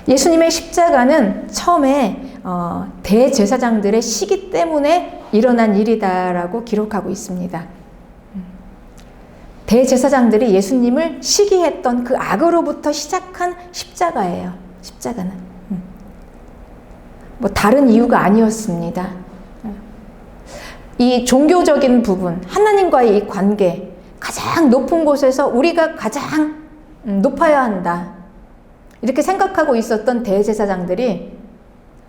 예수님의 십자가는 처음에 대제사장들의 시기 때문에 일어난 일이다라고 기록하고 있습니다. 대제사장들이 예수님을 시기했던 그 악으로부터 시작한 십자가예요. 십자가는 뭐 다른 이유가 아니었습니다. 이 종교적인 부분, 하나님과의 이 관계, 가장 높은 곳에서 우리가 가장 높아야 한다, 이렇게 생각하고 있었던 대제사장들이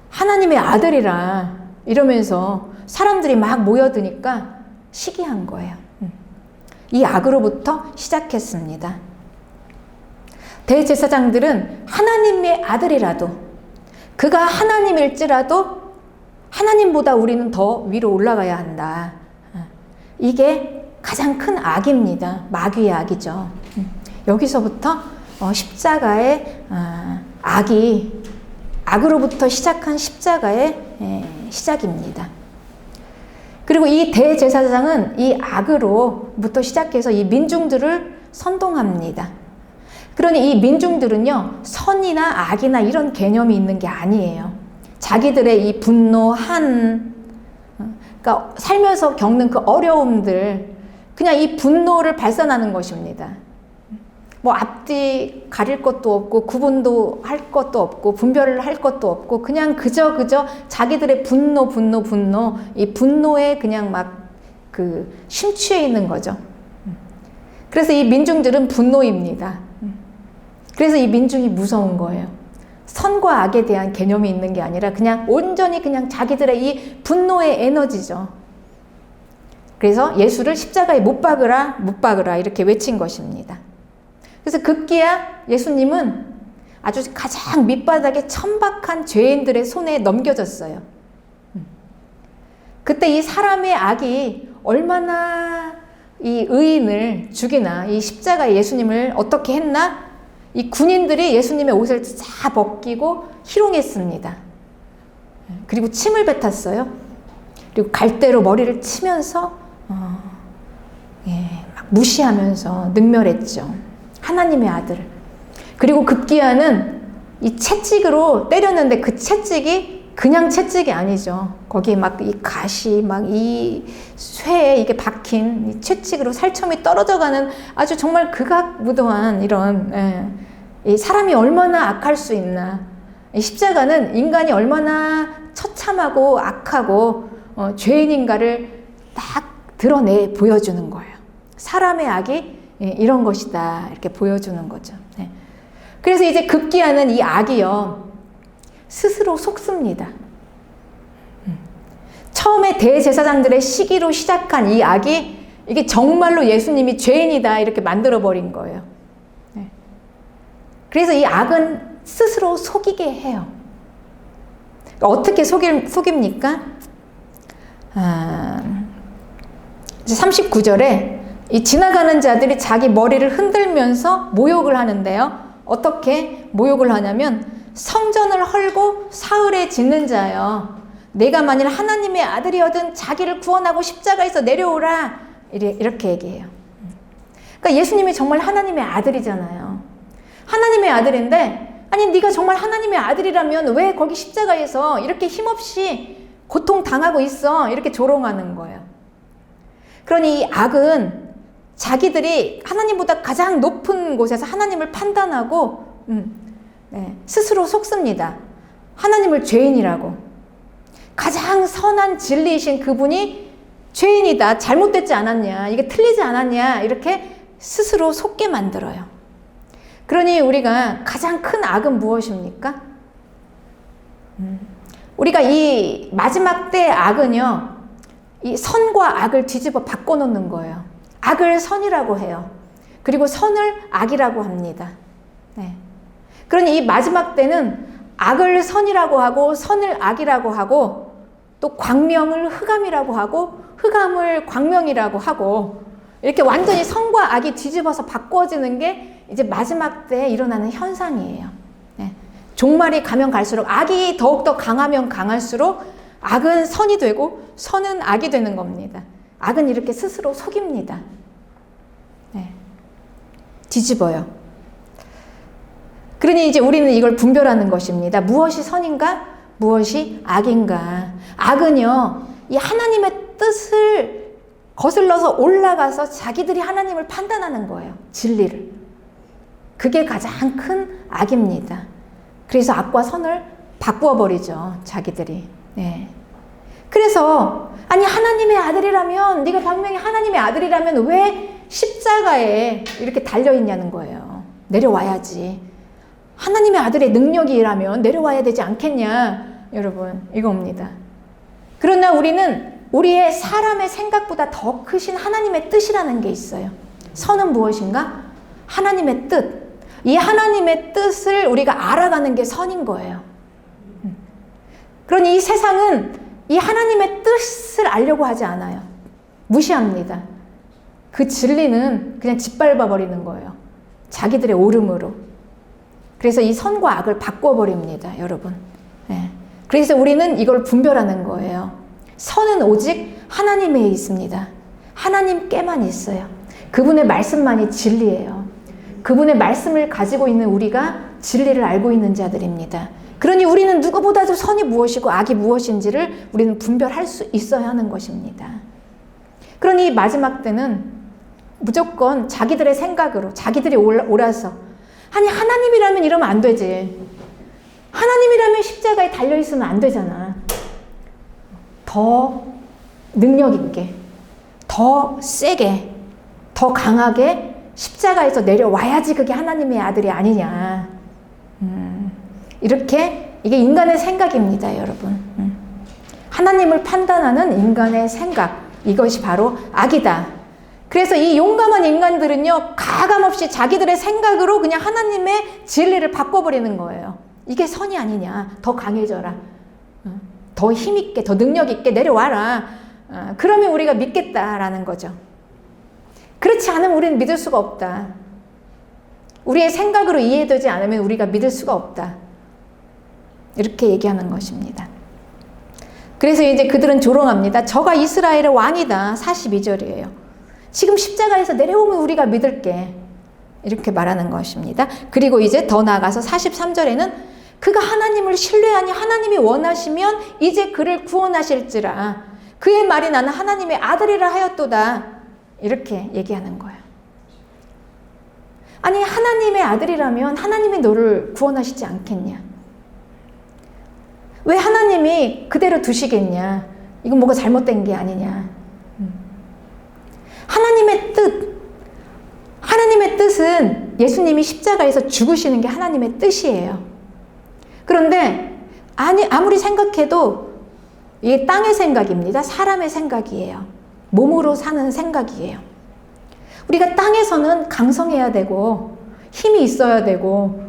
하나님의 아들이라 이러면서 사람들이 막 모여드니까 시기한 거예요. 이 악으로부터 시작했습니다. 대제사장들은 하나님의 아들이라도, 그가 하나님일지라도 하나님보다 우리는 더 위로 올라가야 한다. 이게 가장 큰 악입니다. 마귀의 악이죠. 여기서부터 십자가의 악으로부터 시작한 십자가의 시작입니다. 그리고 이 대제사장은 이 악으로부터 시작해서 이 민중들을 선동합니다. 그러니 이 민중들은요, 선이나 악이나 이런 개념이 있는 게 아니에요. 자기들의 이 분노, 그러니까 살면서 겪는 그 어려움들, 그냥 이 분노를 발산하는 것입니다. 뭐 앞뒤 가릴 것도 없고 구분도 할 것도 없고 분별을 할 것도 없고 그냥 그저 자기들의 분노, 이 분노에 그냥 막 그 심취해 있는 거죠. 그래서 이 민중들은 분노입니다. 그래서 이 민중이 무서운 거예요. 선과 악에 대한 개념이 있는 게 아니라 그냥 온전히 그냥 자기들의 이 분노의 에너지죠. 그래서 예수를 십자가에 못 박으라 이렇게 외친 것입니다. 그래서 급기야 예수님은 아주 가장 밑바닥에 천박한 죄인들의 손에 넘겨졌어요. 그때 이 사람의 악이 얼마나 이 의인을 죽이나, 이 십자가에 예수님을 어떻게 했나? 이 군인들이 예수님의 옷을 다 벗기고 희롱했습니다. 그리고 침을 뱉었어요. 그리고 갈대로 머리를 치면서 막 무시하면서 능멸했죠. 하나님의 아들. 그리고 급기야는 이 채찍으로 때렸는데 그 채찍이 그냥 채찍이 아니죠. 거기에 막 이 가시, 막 이 쇠에 이게 박힌 이 채찍으로 살점이 떨어져가는 아주 정말 극악무도한 이런, 이 사람이 얼마나 악할 수 있나. 이 십자가는 인간이 얼마나 처참하고 악하고 죄인인가를 딱 드러내 보여주는 거예요. 사람의 악이 이런 것이다, 이렇게 보여주는 거죠. 그래서 이제 급기야는 이 악이요, 스스로 속습니다. 처음에 대제사장들의 시기로 시작한 이 악이 이게 정말로 예수님이 죄인이다 이렇게 만들어버린 거예요. 그래서 이 악은 스스로 속이게 해요. 어떻게 속입니까? 39절에 이 지나가는 자들이 자기 머리를 흔들면서 모욕을 하는데요. 어떻게 모욕을 하냐면, 성전을 헐고 사흘에 짓는 자여, 내가 만일 하나님의 아들이거든 자기를 구원하고 십자가에서 내려오라, 이렇게 얘기해요. 그러니까 예수님이 정말 하나님의 아들이잖아요. 하나님의 아들인데, 아니 네가 정말 하나님의 아들이라면 왜 거기 십자가에서 이렇게 힘없이 고통당하고 있어, 이렇게 조롱하는 거예요. 그러니 이 악은 자기들이 하나님보다 가장 높은 곳에서 하나님을 판단하고 스스로 속습니다. 하나님을 죄인이라고. 가장 선한 진리이신 그분이 죄인이다, 잘못됐지 않았냐, 이게 틀리지 않았냐, 이렇게 스스로 속게 만들어요. 그러니 우리가 가장 큰 악은 무엇입니까? 우리가 이 마지막 때의 악은요, 이 선과 악을 뒤집어 바꿔놓는 거예요. 악을 선이라고 해요. 그리고 선을 악이라고 합니다. 그러니 이 마지막 때는 악을 선이라고 하고 선을 악이라고 하고 또 광명을 흑암이라고 하고 흑암을 광명이라고 하고, 이렇게 완전히 선과 악이 뒤집어서 바꿔지는 게 이제 마지막 때에 일어나는 현상이에요. 종말이 가면 갈수록, 악이 더욱더 강하면 강할수록 악은 선이 되고 선은 악이 되는 겁니다. 악은 이렇게 스스로 속입니다. 뒤집어요. 그러니 이제 우리는 이걸 분별하는 것입니다. 무엇이 선인가? 무엇이 악인가? 악은요, 이 하나님의 뜻을 거슬러서 올라가서 자기들이 하나님을 판단하는 거예요. 진리를. 그게 가장 큰 악입니다. 그래서 악과 선을 바꾸어 버리죠, 자기들이. 네. 그래서 아니 하나님의 아들이라면, 네가 분명히 하나님의 아들이라면 왜 십자가에 이렇게 달려있냐는 거예요. 내려와야지. 하나님의 아들의 능력이라면 내려와야 되지 않겠냐. 여러분, 이겁니다. 그러나 우리는 우리의 사람의 생각보다 더 크신 하나님의 뜻이라는 게 있어요. 선은 무엇인가? 하나님의 뜻. 이 하나님의 뜻을 우리가 알아가는 게 선인 거예요. 그러니 이 세상은 이 하나님의 뜻을 알려고 하지 않아요. 무시합니다. 그 진리는 그냥 짓밟아 버리는 거예요. 자기들의 옳음으로. 그래서 이 선과 악을 바꿔 버립니다, 여러분. 네. 그래서 우리는 이걸 분별하는 거예요. 선은 오직 하나님에 있습니다. 하나님께만 있어요. 그분의 말씀만이 진리예요. 그분의 말씀을 가지고 있는 우리가 진리를 알고 있는 자들입니다. 그러니 우리는 누구보다도 선이 무엇이고 악이 무엇인지를 우리는 분별할 수 있어야 하는 것입니다. 그러니 마지막 때는 무조건 자기들의 생각으로, 자기들이 옳아서, 아니 하나님이라면 이러면 안 되지. 하나님이라면 십자가에 달려있으면 안 되잖아. 더 능력 있게, 더 세게, 더 강하게 십자가에서 내려와야지 그게 하나님의 아들이 아니냐. 이렇게 이게 인간의 생각입니다, 여러분. 하나님을 판단하는 인간의 생각, 이것이 바로 악이다. 그래서 이 용감한 인간들은요, 가감없이 자기들의 생각으로 그냥 하나님의 진리를 바꿔버리는 거예요. 이게 선이 아니냐. 더 강해져라. 더 힘있게, 더 능력있게 내려와라. 그러면 우리가 믿겠다라는 거죠. 그렇지 않으면 우리는 믿을 수가 없다. 우리의 생각으로 이해되지 않으면 우리가 믿을 수가 없다. 이렇게 얘기하는 것입니다. 그래서 이제 그들은 조롱합니다. 저가 이스라엘의 왕이다. 42절이에요. 지금 십자가에서 내려오면 우리가 믿을게. 이렇게 말하는 것입니다. 그리고 이제 더 나아가서 43절에는 그가 하나님을 신뢰하니 하나님이 원하시면 이제 그를 구원하실지라. 그의 말이 나는 하나님의 아들이라 하였도다. 이렇게 얘기하는 거예요. 아니 하나님의 아들이라면 하나님이 너를 구원하시지 않겠냐. 왜 하나님이 그대로 두시겠냐. 이건 뭐가 잘못된 게 아니냐. 하나님의 뜻, 하나님의 뜻은 예수님이 십자가에서 죽으시는 게 하나님의 뜻이에요. 그런데 아무리 생각해도 이게 땅의 생각입니다. 사람의 생각이에요. 몸으로 사는 생각이에요. 우리가 땅에서는 강성해야 되고 힘이 있어야 되고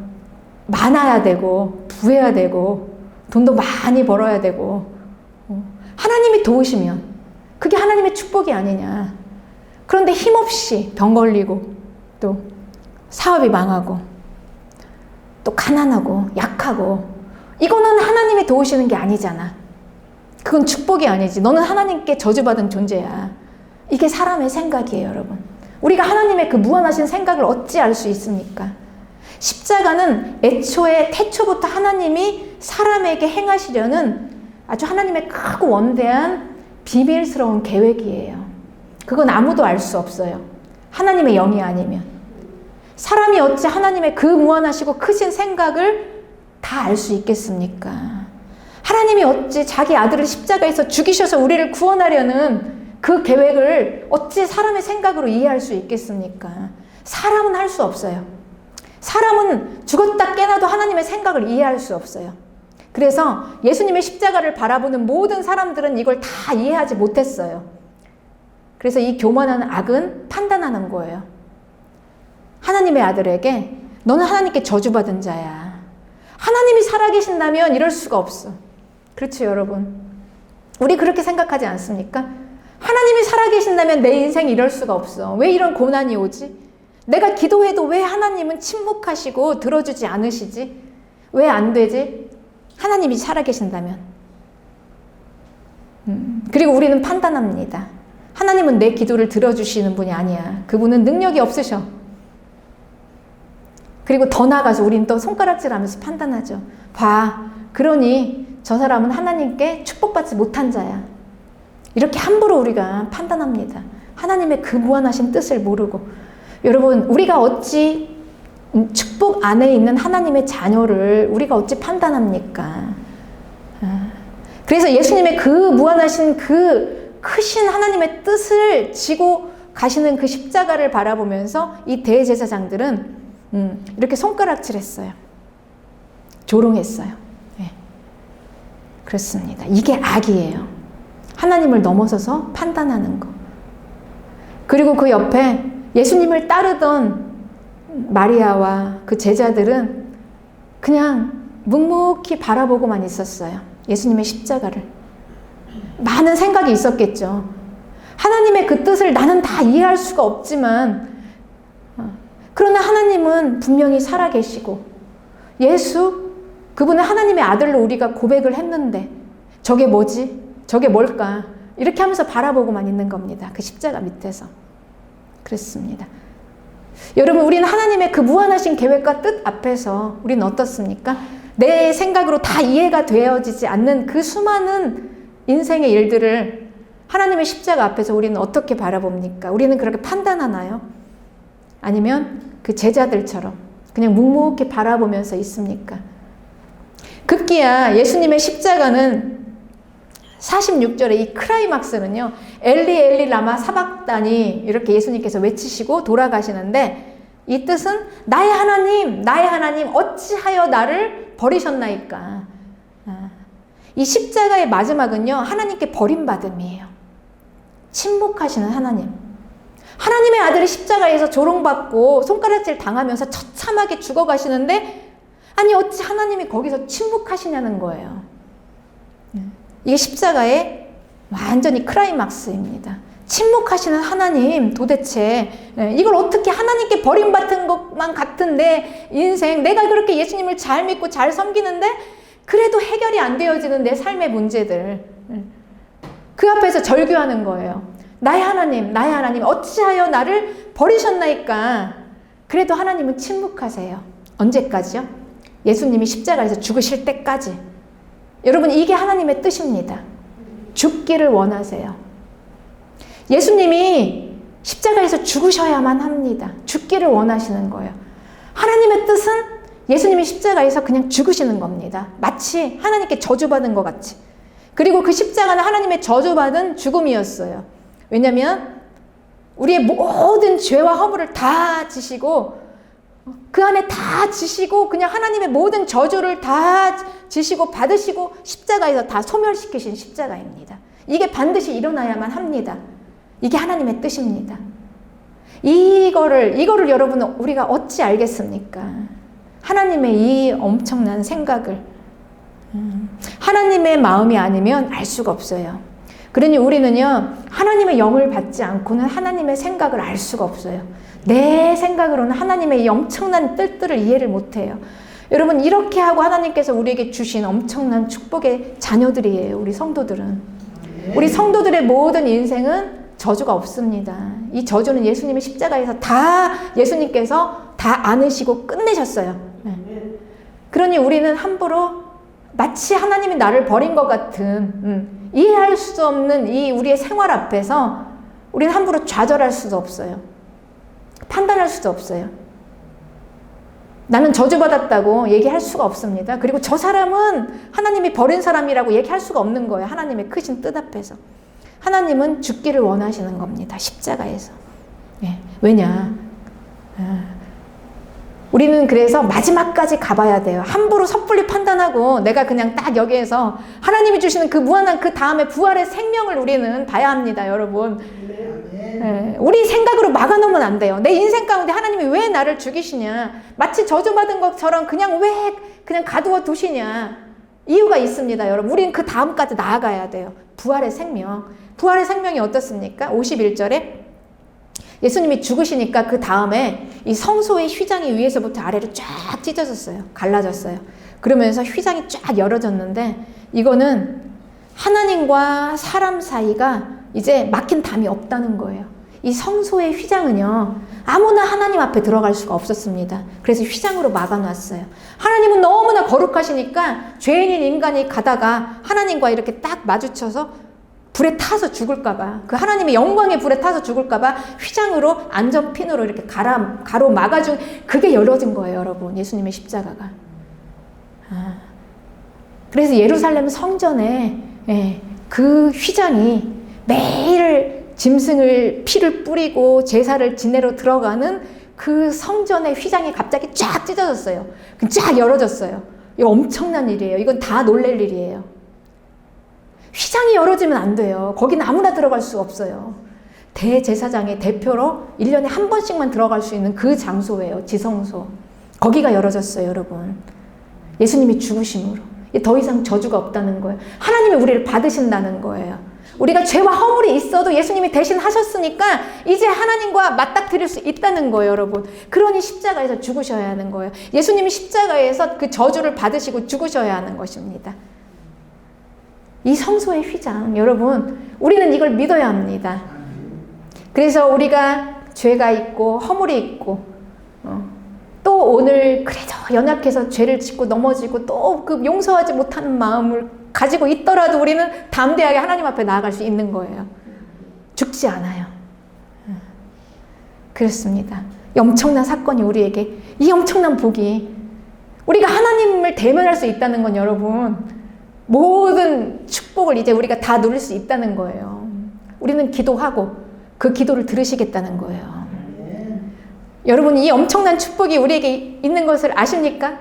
많아야 되고 부해야 되고 돈도 많이 벌어야 되고 하나님이 도우시면 그게 하나님의 축복이 아니냐. 그런데 힘없이 병 걸리고 또 사업이 망하고 또 가난하고 약하고 이거는 하나님이 도우시는 게 아니잖아. 그건 축복이 아니지. 너는 하나님께 저주받은 존재야. 이게 사람의 생각이에요, 여러분. 우리가 하나님의 그 무한하신 생각을 어찌 알 수 있습니까? 십자가는 애초에 태초부터 하나님이 사람에게 행하시려는 아주 하나님의 크고 원대한 비밀스러운 계획이에요. 그건 아무도 알 수 없어요. 하나님의 영이 아니면. 사람이 어찌 하나님의 그 무한하시고 크신 생각을 다 알 수 있겠습니까? 하나님이 어찌 자기 아들을 십자가에서 죽이셔서 우리를 구원하려는 그 계획을 어찌 사람의 생각으로 이해할 수 있겠습니까? 사람은 할 수 없어요. 사람은 죽었다 깨나도 하나님의 생각을 이해할 수 없어요. 그래서 예수님의 십자가를 바라보는 모든 사람들은 이걸 다 이해하지 못했어요. 그래서 이 교만한 악은 판단하는 거예요. 하나님의 아들에게 너는 하나님께 저주받은 자야. 하나님이 살아계신다면 이럴 수가 없어. 그렇죠, 여러분? 우리 그렇게 생각하지 않습니까? 하나님이 살아계신다면 내 인생이 이럴 수가 없어. 왜 이런 고난이 오지? 내가 기도해도 왜 하나님은 침묵하시고 들어주지 않으시지? 왜 안 되지? 하나님이 살아계신다면. 그리고 우리는 판단합니다. 하나님은 내 기도를 들어주시는 분이 아니야. 그분은 능력이 없으셔. 그리고 더 나아가서 우린 또 손가락질하면서 판단하죠. 봐, 그러니 저 사람은 하나님께 축복받지 못한 자야. 이렇게 함부로 우리가 판단합니다. 하나님의 그 무한하신 뜻을 모르고. 여러분, 우리가 어찌 축복 안에 있는 하나님의 자녀를 우리가 어찌 판단합니까? 그래서 예수님의 그 무한하신 그 크신 하나님의 뜻을 지고 가시는 그 십자가를 바라보면서 이 대제사장들은 이렇게 손가락질했어요. 조롱했어요. 네. 그렇습니다. 이게 악이에요. 하나님을 넘어서서 판단하는 거. 그리고 그 옆에 예수님을 따르던 마리아와 그 제자들은 그냥 묵묵히 바라보고만 있었어요. 예수님의 십자가를. 많은 생각이 있었겠죠. 하나님의 그 뜻을 나는 다 이해할 수가 없지만, 그러나 하나님은 분명히 살아계시고, 예수, 그분은 하나님의 아들로 우리가 고백을 했는데, 저게 뭐지? 저게 뭘까? 이렇게 하면서 바라보고만 있는 겁니다. 그 십자가 밑에서. 그렇습니다. 여러분, 우리는 하나님의 그 무한하신 계획과 뜻 앞에서 우리는 어떻습니까? 내 생각으로 다 이해가 되어지지 않는 그 수많은 인생의 일들을 하나님의 십자가 앞에서 우리는 어떻게 바라봅니까? 우리는 그렇게 판단하나요? 아니면 그 제자들처럼 그냥 묵묵히 바라보면서 있습니까? 급기야 예수님의 십자가는 46절의 이 크라이막스는요, 엘리 엘리 라마 사박다니 이렇게 예수님께서 외치시고 돌아가시는데, 이 뜻은 나의 하나님 어찌하여 나를 버리셨나이까. 이 십자가의 마지막은요, 하나님께 버림받음이에요. 침묵하시는 하나님. 하나님의 아들이 십자가에서 조롱받고 손가락질 당하면서 처참하게 죽어가시는데, 아니 어찌 하나님이 거기서 침묵하시냐는 거예요. 이게 십자가의 완전히 크라이막스입니다. 침묵하시는 하나님, 도대체 이걸 어떻게 하나님께 버림받은 것만 같은데 인생, 내가 그렇게 예수님을 잘 믿고 잘 섬기는데 그래도 해결이 안 되어지는 내 삶의 문제들, 그 앞에서 절규하는 거예요. 나의 하나님 어찌하여 나를 버리셨나이까. 그래도 하나님은 침묵하세요. 언제까지요? 예수님이 십자가에서 죽으실 때까지. 여러분, 이게 하나님의 뜻입니다. 죽기를 원하세요. 예수님이 십자가에서 죽으셔야만 합니다. 죽기를 원하시는 거예요. 하나님의 뜻은 예수님이 십자가에서 그냥 죽으시는 겁니다. 마치 하나님께 저주받은 것 같이. 그리고 그 십자가는 하나님의 저주받은 죽음이었어요. 왜냐하면 우리의 모든 죄와 허물을 다 지시고, 그 안에 다 지시고, 그냥 하나님의 모든 저주를 다 지시고 받으시고 십자가에서 다 소멸시키신 십자가입니다. 이게 반드시 일어나야만 합니다. 이게 하나님의 뜻입니다. 이거를 여러분, 우리가 어찌 알겠습니까? 하나님의 이 엄청난 생각을, 하나님의 마음이 아니면 알 수가 없어요. 그러니 우리는요, 하나님의 영을 받지 않고는 하나님의 생각을 알 수가 없어요. 내 생각으로는 하나님의 이 엄청난 뜻들을 이해를 못해요. 여러분, 이렇게 하고 하나님께서 우리에게 주신 엄청난 축복의 자녀들이에요. 우리 성도들은. 우리 성도들의 모든 인생은 저주가 없습니다. 이 저주는 예수님의 십자가에서 다 예수님께서 다 안으시고 끝내셨어요. 그러니 우리는 함부로 마치 하나님이 나를 버린 것 같은 이해할 수 없는 이 우리의 생활 앞에서 우리는 함부로 좌절할 수도 없어요. 판단할 수도 없어요. 나는 저주받았다고 얘기할 수가 없습니다. 그리고 저 사람은 하나님이 버린 사람이라고 얘기할 수가 없는 거예요. 하나님의 크신 뜻 앞에서. 하나님은 죽기를 원하시는 겁니다. 십자가에서. 왜냐? 우리는 그래서 마지막까지 가봐야 돼요. 함부로 섣불리 판단하고 내가 그냥 딱 여기에서 하나님이 주시는 그 무한한 그 다음에 부활의 생명을 우리는 봐야 합니다, 여러분. 우리 생각으로 막아놓으면 안 돼요. 내 인생 가운데 하나님이 왜 나를 죽이시냐, 마치 저주받은 것처럼 그냥 왜 그냥 가두어 두시냐. 이유가 있습니다, 여러분. 우리는 그 다음까지 나아가야 돼요. 부활의 생명. 부활의 생명이 어떻습니까? 51절에 예수님이 죽으시니까 그 다음에 이 성소의 휘장이 위에서부터 아래로 쫙 찢어졌어요. 갈라졌어요. 그러면서 휘장이 쫙 열어졌는데, 이거는 하나님과 사람 사이가 이제 막힌 담이 없다는 거예요. 이 성소의 휘장은요, 아무나 하나님 앞에 들어갈 수가 없었습니다. 그래서 휘장으로 막아놨어요. 하나님은 너무나 거룩하시니까 죄인인 인간이 가다가 하나님과 이렇게 딱 마주쳐서 불에 타서 죽을까봐, 그 하나님의 영광의 불에 타서 죽을까봐 휘장으로 안전핀으로 이렇게 가로 막아준, 그게 열어진 거예요, 여러분. 예수님의 십자가가. 그래서 예루살렘 성전에 그 휘장이 매일 짐승을 피를 뿌리고 제사를 지내러 들어가는 그 성전의 휘장이 갑자기 쫙 찢어졌어요. 쫙 열어졌어요. 이거 엄청난 일이에요. 이건 다 놀랄 일이에요. 휘장이 열어지면 안 돼요. 거기는 아무나 들어갈 수 없어요. 대제사장의 대표로 1년에 한 번씩만 들어갈 수 있는 그 장소예요. 지성소. 거기가 열어졌어요, 여러분. 예수님이 죽으심으로. 더 이상 저주가 없다는 거예요. 하나님이 우리를 받으신다는 거예요. 우리가 죄와 허물이 있어도 예수님이 대신 하셨으니까 이제 하나님과 맞닥뜨릴 수 있다는 거예요, 여러분. 그러니 십자가에서 죽으셔야 하는 거예요. 예수님이 십자가에서 그 저주를 받으시고 죽으셔야 하는 것입니다. 이 성소의 휘장, 여러분, 우리는 이걸 믿어야 합니다. 그래서 우리가 죄가 있고 허물이 있고 또 오늘 그래도 연약해서 죄를 짓고 넘어지고 또 그 용서하지 못하는 마음을 가지고 있더라도 우리는 담대하게 하나님 앞에 나아갈 수 있는 거예요. 죽지 않아요. 그렇습니다. 이 엄청난 사건이 우리에게, 이 엄청난 복이, 우리가 하나님을 대면할 수 있다는 건 여러분, 모든 축복을 이제 우리가 다 누릴 수 있다는 거예요. 우리는 기도하고 그 기도를 들으시겠다는 거예요. 여러분, 이 엄청난 축복이 우리에게 있는 것을 아십니까?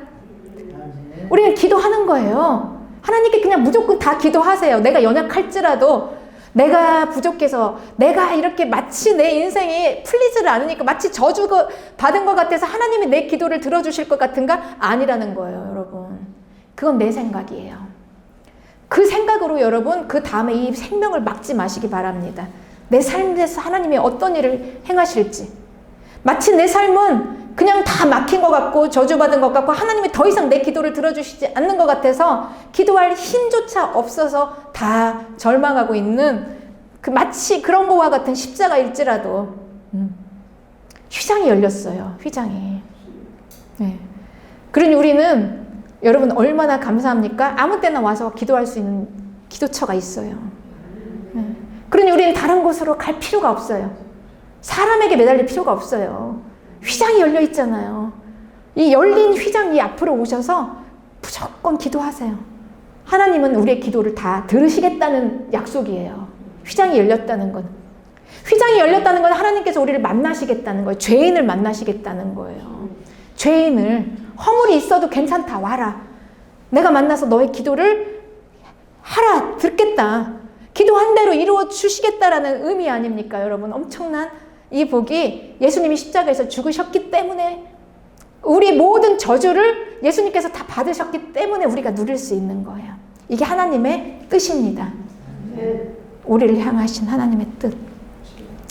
우리는 기도하는 거예요. 하나님께 그냥 무조건 다 기도하세요. 내가 연약할지라도, 내가 부족해서, 내가 이렇게 마치 내 인생이 풀리지를 않으니까 마치 저주 받은 것 같아서 하나님이 내 기도를 들어주실 것 같은가? 아니라는 거예요, 여러분. 그건 내 생각이에요. 그 생각으로 여러분, 그 다음에 이 생명을 막지 마시기 바랍니다. 내 삶에서 하나님이 어떤 일을 행하실지. 마치 내 삶은 그냥 다 막힌 것 같고 저주받은 것 같고 하나님이 더 이상 내 기도를 들어주시지 않는 것 같아서 기도할 힘조차 없어서 다 절망하고 있는 그 마치 그런 거와 같은 십자가일지라도 휘장이 열렸어요. 휘장이. 네. 그러니 우리는 여러분 얼마나 감사합니까? 아무 때나 와서 기도할 수 있는 기도처가 있어요. 네. 그러니 우리는 다른 곳으로 갈 필요가 없어요. 사람에게 매달릴 필요가 없어요. 휘장이 열려 있잖아요. 이 열린 휘장 이 앞으로 오셔서 무조건 기도하세요. 하나님은 우리의 기도를 다 들으시겠다는 약속이에요. 휘장이 열렸다는 건. 휘장이 열렸다는 건 하나님께서 우리를 만나시겠다는 거예요. 죄인을 만나시겠다는 거예요. 죄인을, 허물이 있어도 괜찮다, 와라. 내가 만나서 너의 기도를 하라, 듣겠다. 기도한 대로 이루어 주시겠다라는 의미 아닙니까, 여러분? 엄청난 이 복이 예수님이 십자가에서 죽으셨기 때문에, 우리 모든 저주를 예수님께서 다 받으셨기 때문에 우리가 누릴 수 있는 거예요. 이게 하나님의 뜻입니다. 우리를 향하신 하나님의 뜻.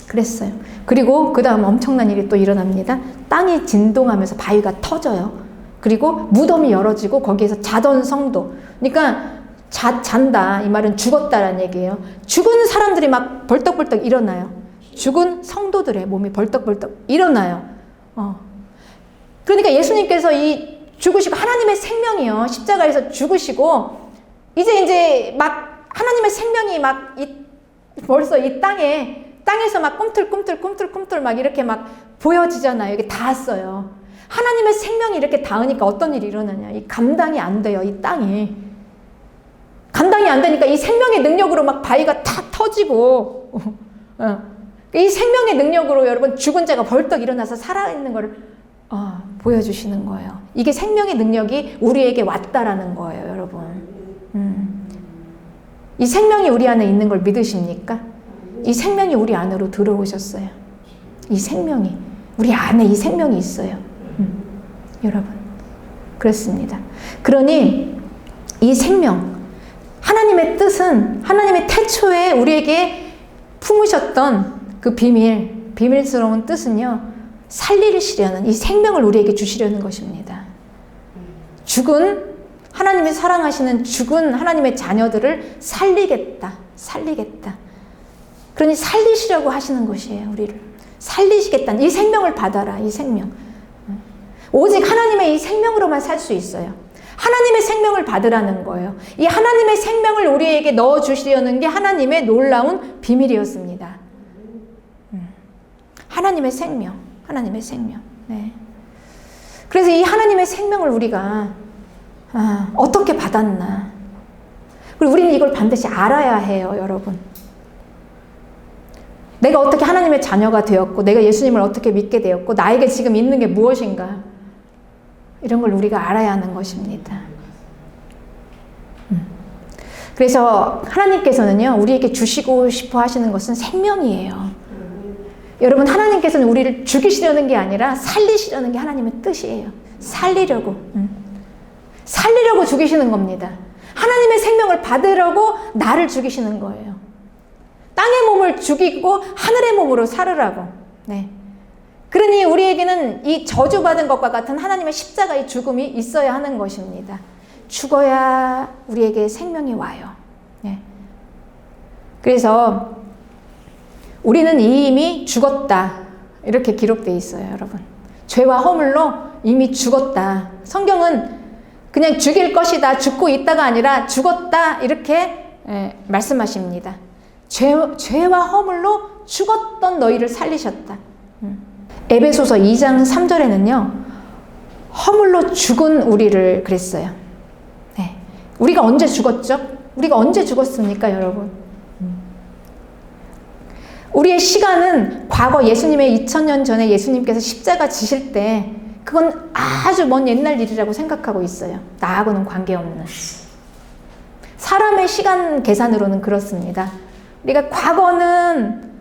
그랬어요. 그리고 그 다음 엄청난 일이 또 일어납니다. 땅이 진동하면서 바위가 터져요. 그리고 무덤이 열어지고 거기에서 자던 성도. 그러니까 잔다, 이 말은 죽었다라는 얘기예요. 죽은 사람들이 막 벌떡벌떡 일어나요. 죽은 성도들의 몸이 벌떡벌떡 일어나요. 그러니까 예수님께서 이 죽으시고, 하나님의 생명이요, 십자가에서 죽으시고, 이제 막 하나님의 생명이 막 벌써 이 땅에서 막 꿈틀꿈틀 막 이렇게 막 보여지잖아요. 이게 닿았어요. 하나님의 생명이 이렇게 닿으니까 어떤 일이 일어나냐. 이 감당이 안 돼요, 이 땅이. 감당이 안 되니까 이 생명의 능력으로 막 바위가 탁 터지고, 이 생명의 능력으로 여러분 죽은 자가 벌떡 일어나서 살아있는 것을 보여주시는 거예요. 이게 생명의 능력이 우리에게 왔다라는 거예요, 여러분. 이 생명이 우리 안에 있는 걸 믿으십니까? 이 생명이 우리 안으로 들어오셨어요. 이 생명이, 우리 안에 이 생명이 있어요. 여러분, 그렇습니다. 그러니 이 생명, 하나님의 뜻은, 하나님의 태초에 우리에게 품으셨던 그 비밀스러운 뜻은요, 살리시려는, 이 생명을 우리에게 주시려는 것입니다. 죽은, 하나님이 사랑하시는 죽은 하나님의 자녀들을 살리겠다. 그러니 살리시려고 하시는 것이에요. 우리를 살리시겠다는, 이 생명을 받아라, 이 생명. 오직 하나님의 이 생명으로만 살 수 있어요. 하나님의 생명을 받으라는 거예요. 이 하나님의 생명을 우리에게 넣어주시려는 게 하나님의 놀라운 비밀이었습니다. 하나님의 생명, 하나님의 생명. 네. 그래서 이 하나님의 생명을 우리가 어떻게 받았나. 그리고 우리는 이걸 반드시 알아야 해요, 여러분. 내가 어떻게 하나님의 자녀가 되었고, 내가 예수님을 어떻게 믿게 되었고, 나에게 지금 있는 게 무엇인가. 이런 걸 우리가 알아야 하는 것입니다. 그래서 하나님께서는요, 우리에게 주시고 싶어 하시는 것은 생명이에요. 여러분, 하나님께서는 우리를 죽이시려는 게 아니라 살리시려는 게 하나님의 뜻이에요. 살리려고. 살리려고 죽이시는 겁니다. 하나님의 생명을 받으려고 나를 죽이시는 거예요. 땅의 몸을 죽이고 하늘의 몸으로 살으라고. 네. 그러니 우리에게는 이 저주받은 것과 같은 하나님의 십자가의 죽음이 있어야 하는 것입니다. 죽어야 우리에게 생명이 와요. 네. 그래서 우리는 이미 죽었다. 이렇게 기록되어 있어요, 여러분. 죄와 허물로 이미 죽었다. 성경은 그냥 죽일 것이다, 죽고 있다가 아니라 죽었다, 이렇게 말씀하십니다. 죄와 허물로 죽었던 너희를 살리셨다. 에베소서 2장 3절에는요, 허물로 죽은 우리를 그랬어요. 네. 우리가 언제 죽었죠? 우리가 언제 죽었습니까, 여러분? 우리의 시간은 과거 예수님의 2000년 전에 예수님께서 십자가 지실 때, 그건 아주 먼 옛날 일이라고 생각하고 있어요. 나하고는 관계없는. 사람의 시간 계산으로는 그렇습니다. 우리가 과거는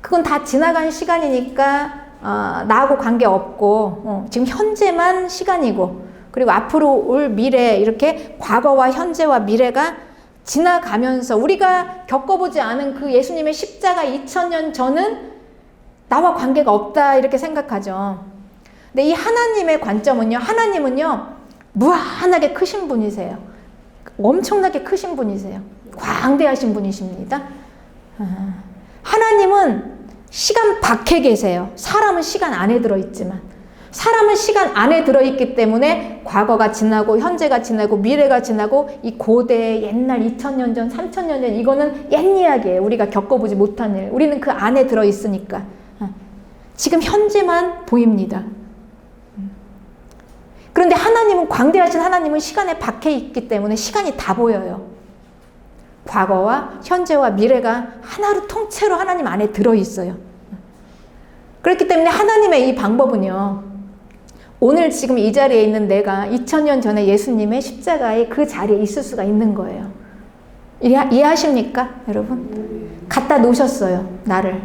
그건 다 지나간 시간이니까 나하고 관계없고 지금 현재만 시간이고, 그리고 앞으로 올 미래, 이렇게 과거와 현재와 미래가 지나가면서 우리가 겪어보지 않은 그 예수님의 십자가 2000년 전은 나와 관계가 없다, 이렇게 생각하죠. 근데 이 하나님의 관점은요, 하나님은요 무한하게 크신 분이세요. 엄청나게 크신 분이세요. 광대하신 분이십니다. 하나님은 시간 밖에 계세요. 사람은 시간 안에 들어있지만, 사람은 시간 안에 들어있기 때문에 과거가 지나고 현재가 지나고 미래가 지나고, 이 고대 옛날 2000년 전 3000년 전, 이거는 옛 이야기예요. 우리가 겪어보지 못한 일. 우리는 그 안에 들어있으니까 지금 현재만 보입니다. 그런데 하나님은, 광대하신 하나님은 시간의 밖에 있기 때문에 시간이 다 보여요. 과거와 현재와 미래가 하나로 통째로 하나님 안에 들어있어요. 그렇기 때문에 하나님의 이 방법은요, 오늘 지금 이 자리에 있는 내가 2000년 전에 예수님의 십자가에 그 자리에 있을 수가 있는 거예요. 이해하십니까, 여러분? 갖다 놓으셨어요, 나를.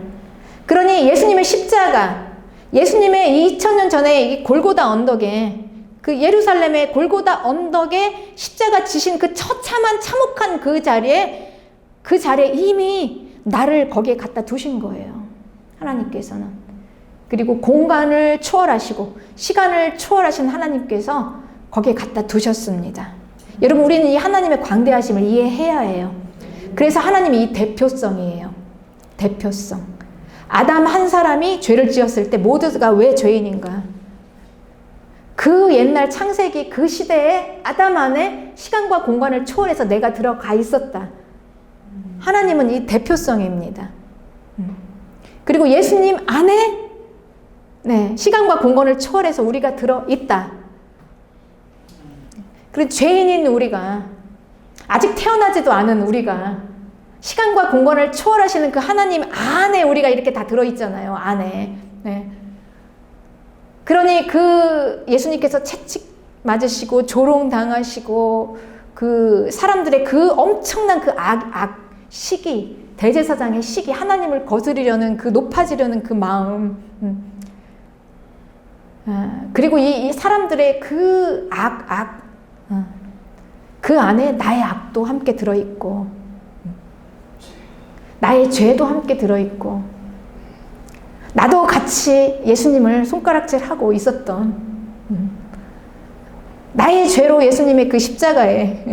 그러니 예수님의 십자가, 예수님의 2000년 전에 이 골고다 언덕에, 그 예루살렘의 골고다 언덕에 십자가 지신 그 처참한 참혹한 그 자리에 이미 나를 거기에 갖다 두신 거예요, 하나님께서는. 그리고 공간을 초월하시고 시간을 초월하신 하나님께서 거기에 갖다 두셨습니다. 여러분, 우리는 이 하나님의 광대하심을 이해해야 해요. 그래서 하나님이 이 대표성이에요. 대표성. 아담 한 사람이 죄를 지었을 때 모두가 왜 죄인인가? 그 옛날 창세기 그 시대에 아담 안에 시간과 공간을 초월해서 내가 들어가 있었다. 하나님은 이 대표성입니다. 그리고 예수님 안에 시간과 공간을 초월해서 우리가 들어있다. 그리고 죄인인 우리가, 아직 태어나지도 않은 우리가 시간과 공간을 초월하시는 그 하나님 안에 우리가 이렇게 다 들어있잖아요, 안에. 네. 그러니 그 예수님께서 채찍 맞으시고 조롱당하시고 그 사람들의 그 엄청난 그 시기, 대제사장의 시기, 하나님을 거스르려는 그 높아지려는 그 마음, 그리고 이 사람들의 그 그 안에 나의 악도 함께 들어있고, 나의 죄도 함께 들어있고, 나도 같이 예수님을 손가락질하고 있었던, 나의 죄로 예수님의 그 십자가에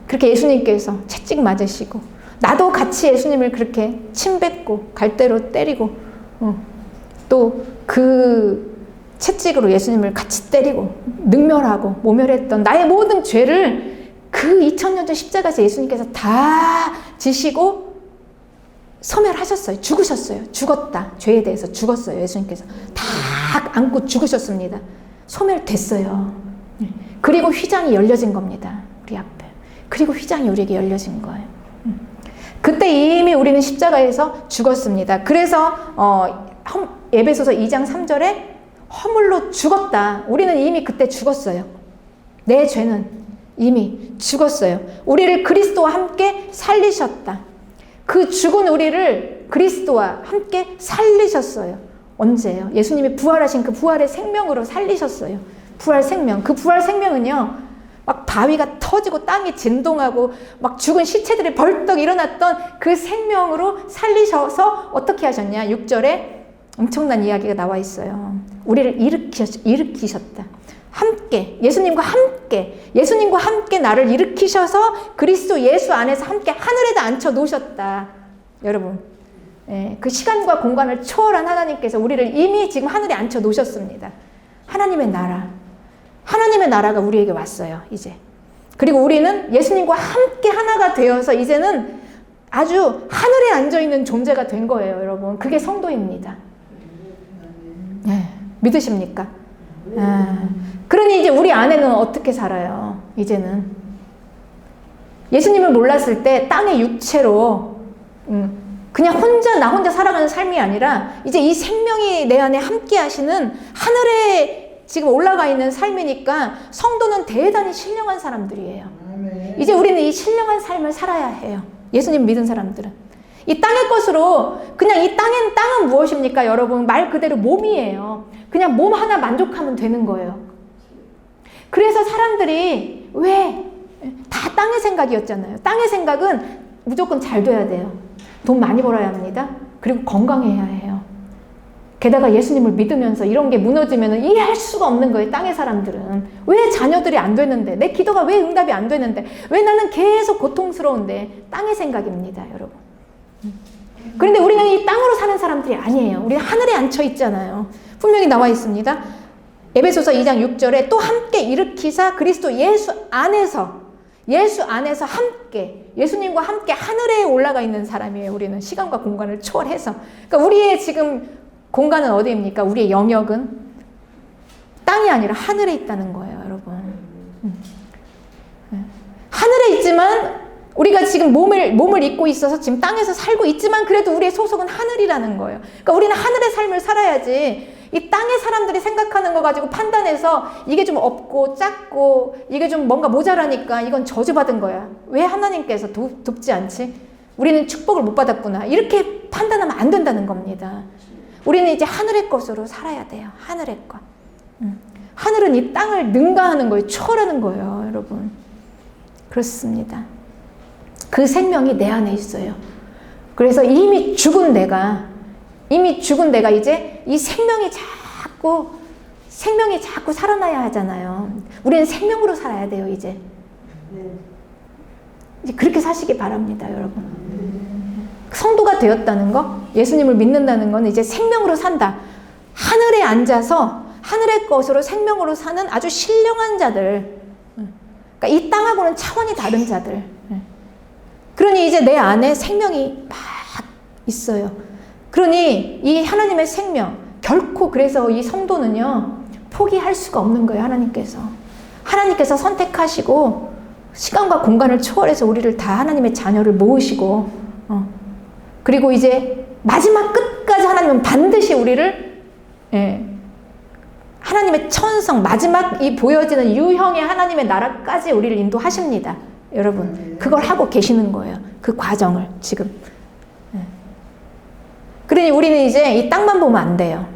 그렇게 예수님께서 채찍 맞으시고, 나도 같이 예수님을 그렇게 침뱉고 갈대로 때리고 또 그 채찍으로 예수님을 같이 때리고 능멸하고 모멸했던 나의 모든 죄를 그 2000년 전 십자가에서 예수님께서 다 지시고 소멸하셨어요. 죽으셨어요. 죽었다. 죄에 대해서 죽었어요. 예수님께서 다 안고 죽으셨습니다. 소멸됐어요. 그리고 휘장이 열려진 겁니다. 우리 앞에. 그리고 휘장이 우리에게 열려진 거예요. 그때 이미 우리는 십자가에서 죽었습니다. 그래서 에베소서 2장 3절에 허물로 죽었다. 우리는 이미 그때 죽었어요. 내 죄는 이미 죽었어요. 우리를 그리스도와 함께 살리셨다. 그 죽은 우리를 그리스도와 함께 살리셨어요. 언제요? 예수님이 부활하신 그 부활의 생명으로 살리셨어요. 부활 생명. 그 부활 생명은요, 막 바위가 터지고 땅이 진동하고 막 죽은 시체들이 벌떡 일어났던 그 생명으로 살리셔서 어떻게 하셨냐? 6절에 엄청난 이야기가 나와 있어요. 우리를 일으키셨다. 함께, 예수님과 함께 나를 일으키셔서 그리스도 예수 안에서 함께 하늘에다 앉혀 놓으셨다. 여러분, 그 시간과 공간을 초월한 하나님께서 우리를 이미 지금 하늘에 앉혀 놓으셨습니다. 하나님의 나라가 우리에게 왔어요, 이제. 그리고 우리는 예수님과 함께 하나가 되어서 이제는 아주 하늘에 앉아있는 존재가 된 거예요, 여러분. 그게 성도입니다. 믿으십니까? 그러니 이제 우리 안에는 어떻게 살아요? 이제는 예수님을 몰랐을 때 땅의 육체로 그냥 나 혼자 살아가는 삶이 아니라 이제 이 생명이 내 안에 함께 하시는 하늘에 지금 올라가 있는 삶이니까 성도는 대단히 신령한 사람들이에요. 이제 우리는 이 신령한 삶을 살아야 해요. 예수님 믿은 사람들은. 이 땅의 것으로 그냥 땅은 무엇입니까? 여러분, 말 그대로 몸이에요. 그냥 몸 하나 만족하면 되는 거예요. 그래서 사람들이 왜 다 땅의 생각이었잖아요. 땅의 생각은 무조건 잘 돼야 돼요. 돈 많이 벌어야 합니다. 그리고 건강해야 해요. 게다가 예수님을 믿으면서 이런 게 무너지면 이해할 수가 없는 거예요. 땅의 사람들은. 왜 자녀들이 안 되는데, 내 기도가 왜 응답이 안 되는데, 왜 나는 계속 고통스러운데. 땅의 생각입니다, 여러분. 그런데 우리는 이 땅으로 사는 사람들이 아니에요. 우리는 하늘에 앉혀 있잖아요. 분명히 나와 있습니다. 에베소서 2장 6절에 또 함께 일으키사 그리스도 예수 안에서 함께, 예수님과 함께 하늘에 올라가 있는 사람이에요. 우리는 시간과 공간을 초월해서. 그러니까 우리의 지금 공간은 어디입니까? 우리의 영역은 땅이 아니라 하늘에 있다는 거예요, 여러분. 하늘에 있지만 우리가 지금 몸을 입고 있어서 지금 땅에서 살고 있지만 그래도 우리의 소속은 하늘이라는 거예요. 그러니까 우리는 하늘의 삶을 살아야지 이 땅의 사람들이 생각하는 거 가지고 판단해서 이게 좀 없고 작고 이게 좀 뭔가 모자라니까 이건 저주받은 거야. 왜 하나님께서 돕지 않지? 우리는 축복을 못 받았구나. 이렇게 판단하면 안 된다는 겁니다. 우리는 이제 하늘의 것으로 살아야 돼요. 하늘의 것. 하늘은 이 땅을 능가하는 거예요. 초월하는 거예요, 여러분. 그렇습니다. 그 생명이 내 안에 있어요. 그래서 이미 죽은 내가 이제 이 생명이 자꾸 살아나야 하잖아요. 우리는 생명으로 살아야 돼요, 이제 그렇게 사시기 바랍니다, 여러분. 성도가 되었다는 거, 예수님을 믿는다는 건 이제 생명으로 산다. 하늘에 앉아서 하늘의 것으로 생명으로 사는 아주 신령한 자들. 그러니까 이 땅하고는 차원이 다른 자들. 그러니 이제 내 안에 생명이 막 있어요. 그러니 이 하나님의 생명, 결코 그래서 이 성도는요, 포기할 수가 없는 거예요, 하나님께서 선택하시고, 시간과 공간을 초월해서 우리를 다 하나님의 자녀를 모으시고, 그리고 이제 마지막 끝까지 하나님은 반드시 우리를, 하나님의 천성, 마지막 이 보여지는 유형의 하나님의 나라까지 우리를 인도하십니다. 여러분, 그걸 하고 계시는 거예요. 그 과정을 지금. 그러니 우리는 이제 이 땅만 보면 안 돼요.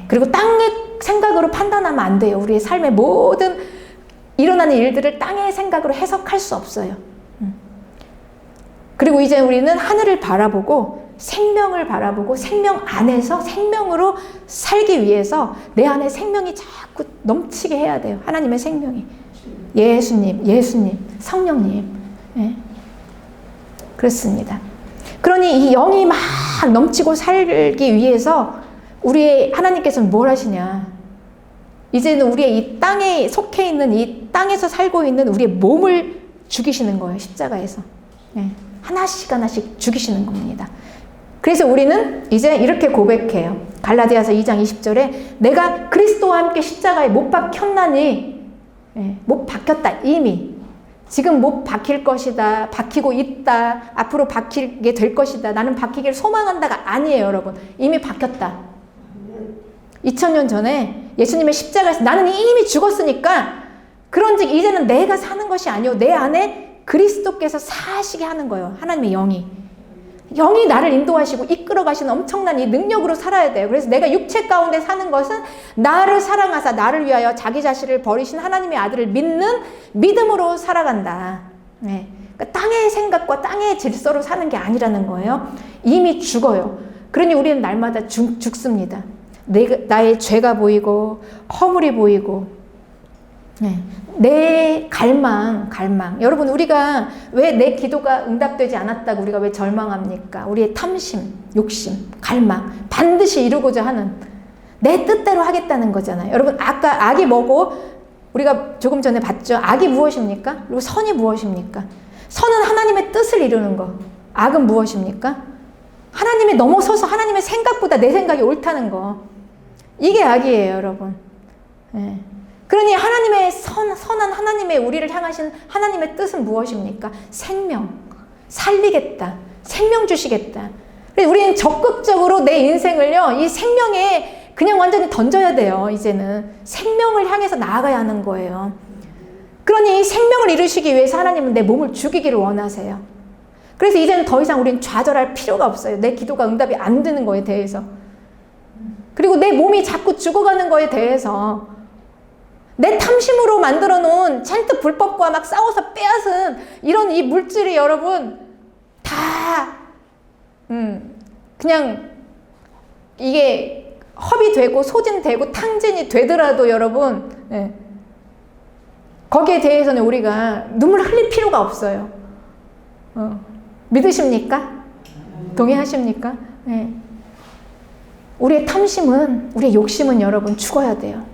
그리고 땅의 생각으로 판단하면 안 돼요. 우리의 삶의 모든 일어나는 일들을 땅의 생각으로 해석할 수 없어요. 그리고 이제 우리는 하늘을 바라보고 생명을 바라보고 생명 안에서 생명으로 살기 위해서 내 안에 생명이 자꾸 넘치게 해야 돼요. 하나님의 생명이. 예수님, 성령님. 그렇습니다. 그러니 이 영이 막 넘치고 살기 위해서 우리의 하나님께서는 뭘 하시냐? 이제는 우리의 이 땅에 속해 있는 이 땅에서 살고 있는 우리의 몸을 죽이시는 거예요. 십자가에서. 네. 하나씩 하나씩 죽이시는 겁니다. 그래서 우리는 이제 이렇게 고백해요. 갈라디아서 2장 20절에 내가 그리스도와 함께 십자가에 못 박혔나니, 네. 못 박혔다 이미. 지금 못 박힐 것이다. 박히고 있다. 앞으로 박히게 될 것이다. 나는 박히길 소망한다가 아니에요, 여러분. 이미 박혔다. 2000년 전에 예수님의 십자가에서 나는 이미 죽었으니까 그런즉 이제는 내가 사는 것이 아니오. 내 안에 그리스도께서 사시게 하는 거예요. 하나님의 영이 나를 인도하시고 이끌어 가시는 엄청난 이 능력으로 살아야 돼요. 그래서 내가 육체 가운데 사는 것은 나를 사랑하사 나를 위하여 자기 자신을 버리신 하나님의 아들을 믿는 믿음으로 살아간다. 네. 그러니까 땅의 생각과 땅의 질서로 사는 게 아니라는 거예요. 이미 죽어요. 그러니 우리는 날마다 죽습니다. 나의 죄가 보이고 허물이 보이고, 네. 내 갈망. 여러분, 우리가 왜 내 기도가 응답되지 않았다고 우리가 왜 절망합니까? 우리의 탐심, 욕심, 갈망, 반드시 이루고자 하는 내 뜻대로 하겠다는 거잖아요. 여러분, 아까 악이 뭐고 우리가 조금 전에 봤죠? 악이 무엇입니까? 그리고 선이 무엇입니까? 선은 하나님의 뜻을 이루는 거. 악은 무엇입니까? 하나님이 넘어서서 하나님의 생각보다 내 생각이 옳다는 거. 이게 악이에요, 여러분. 네. 그러니 하나님의 선한 하나님의 우리를 향하신 하나님의 뜻은 무엇입니까? 생명, 살리겠다, 생명 주시겠다. 그래서 우리는 적극적으로 내 인생을요, 이 생명에 그냥 완전히 던져야 돼요. 이제는 생명을 향해서 나아가야 하는 거예요. 그러니 생명을 이루시기 위해서 하나님은 내 몸을 죽이기를 원하세요. 그래서 이제는 더 이상 우리는 좌절할 필요가 없어요. 내 기도가 응답이 안 되는 거에 대해서. 그리고 내 몸이 자꾸 죽어가는 거에 대해서 내 탐심으로 만들어 놓은 잔뜩 불법과 막 싸워서 빼앗은 이런 이 물질이 여러분 다 그냥 이게 허비되고 소진되고 탕진이 되더라도 여러분, 네. 거기에 대해서는 우리가 눈물 흘릴 필요가 없어요. 믿으십니까? 동의하십니까? 네. 우리의 탐심은, 우리의 욕심은 여러분 죽어야 돼요.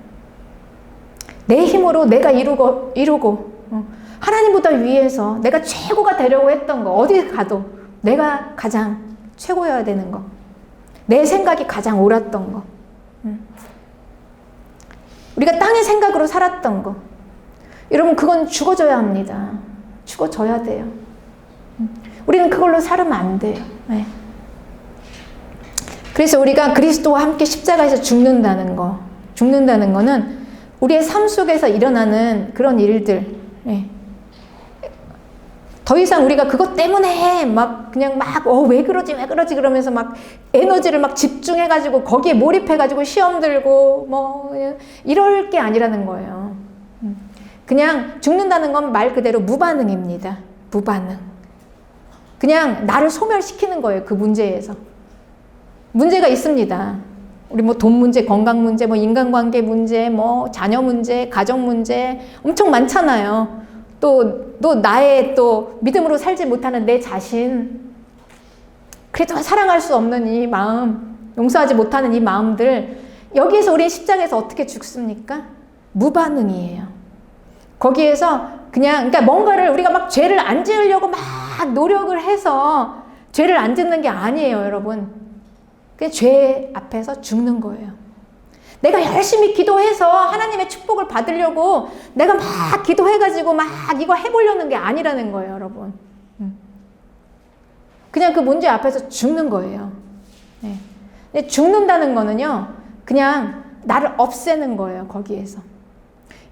내 힘으로 내가 이루고 하나님보다 위에서 내가 최고가 되려고 했던 거, 어디 가도 내가 가장 최고여야 되는 거, 내 생각이 가장 옳았던 거, 우리가 땅의 생각으로 살았던 거, 여러분 그건 죽어져야 합니다. 죽어져야 돼요. 우리는 그걸로 살으면 안 돼요. 네. 그래서 우리가 그리스도와 함께 십자가에서 죽는다는 거는 우리의 삶 속에서 일어나는 그런 일들, 네. 더 이상 우리가 그것 때문에 왜 그러지 그러면서 막 에너지를 막 집중해가지고 거기에 몰입해가지고 시험 들고 이럴 게 아니라는 거예요. 그냥 죽는다는 건 말 그대로 무반응입니다. 무반응. 그냥 나를 소멸시키는 거예요. 그 문제에서. 문제가 있습니다. 우리 돈 문제, 건강 문제, 인간관계 문제, 자녀 문제, 가정 문제 엄청 많잖아요. 또 나의 또 믿음으로 살지 못하는 내 자신, 그래도 사랑할 수 없는 이 마음, 용서하지 못하는 이 마음들, 여기에서 우리 십자가에서 어떻게 죽습니까? 무반응이에요. 거기에서 그러니까 뭔가를 우리가 막 죄를 안 지으려고 막 노력을 해서 죄를 안 짓는 게 아니에요, 여러분. 그냥 죄 앞에서 죽는 거예요. 내가 열심히 기도해서 하나님의 축복을 받으려고 내가 막 기도해가지고 막 이거 해보려는 게 아니라는 거예요, 여러분. 그냥 그 문제 앞에서 죽는 거예요. 네. 근데 죽는다는 거는요, 그냥 나를 없애는 거예요, 거기에서.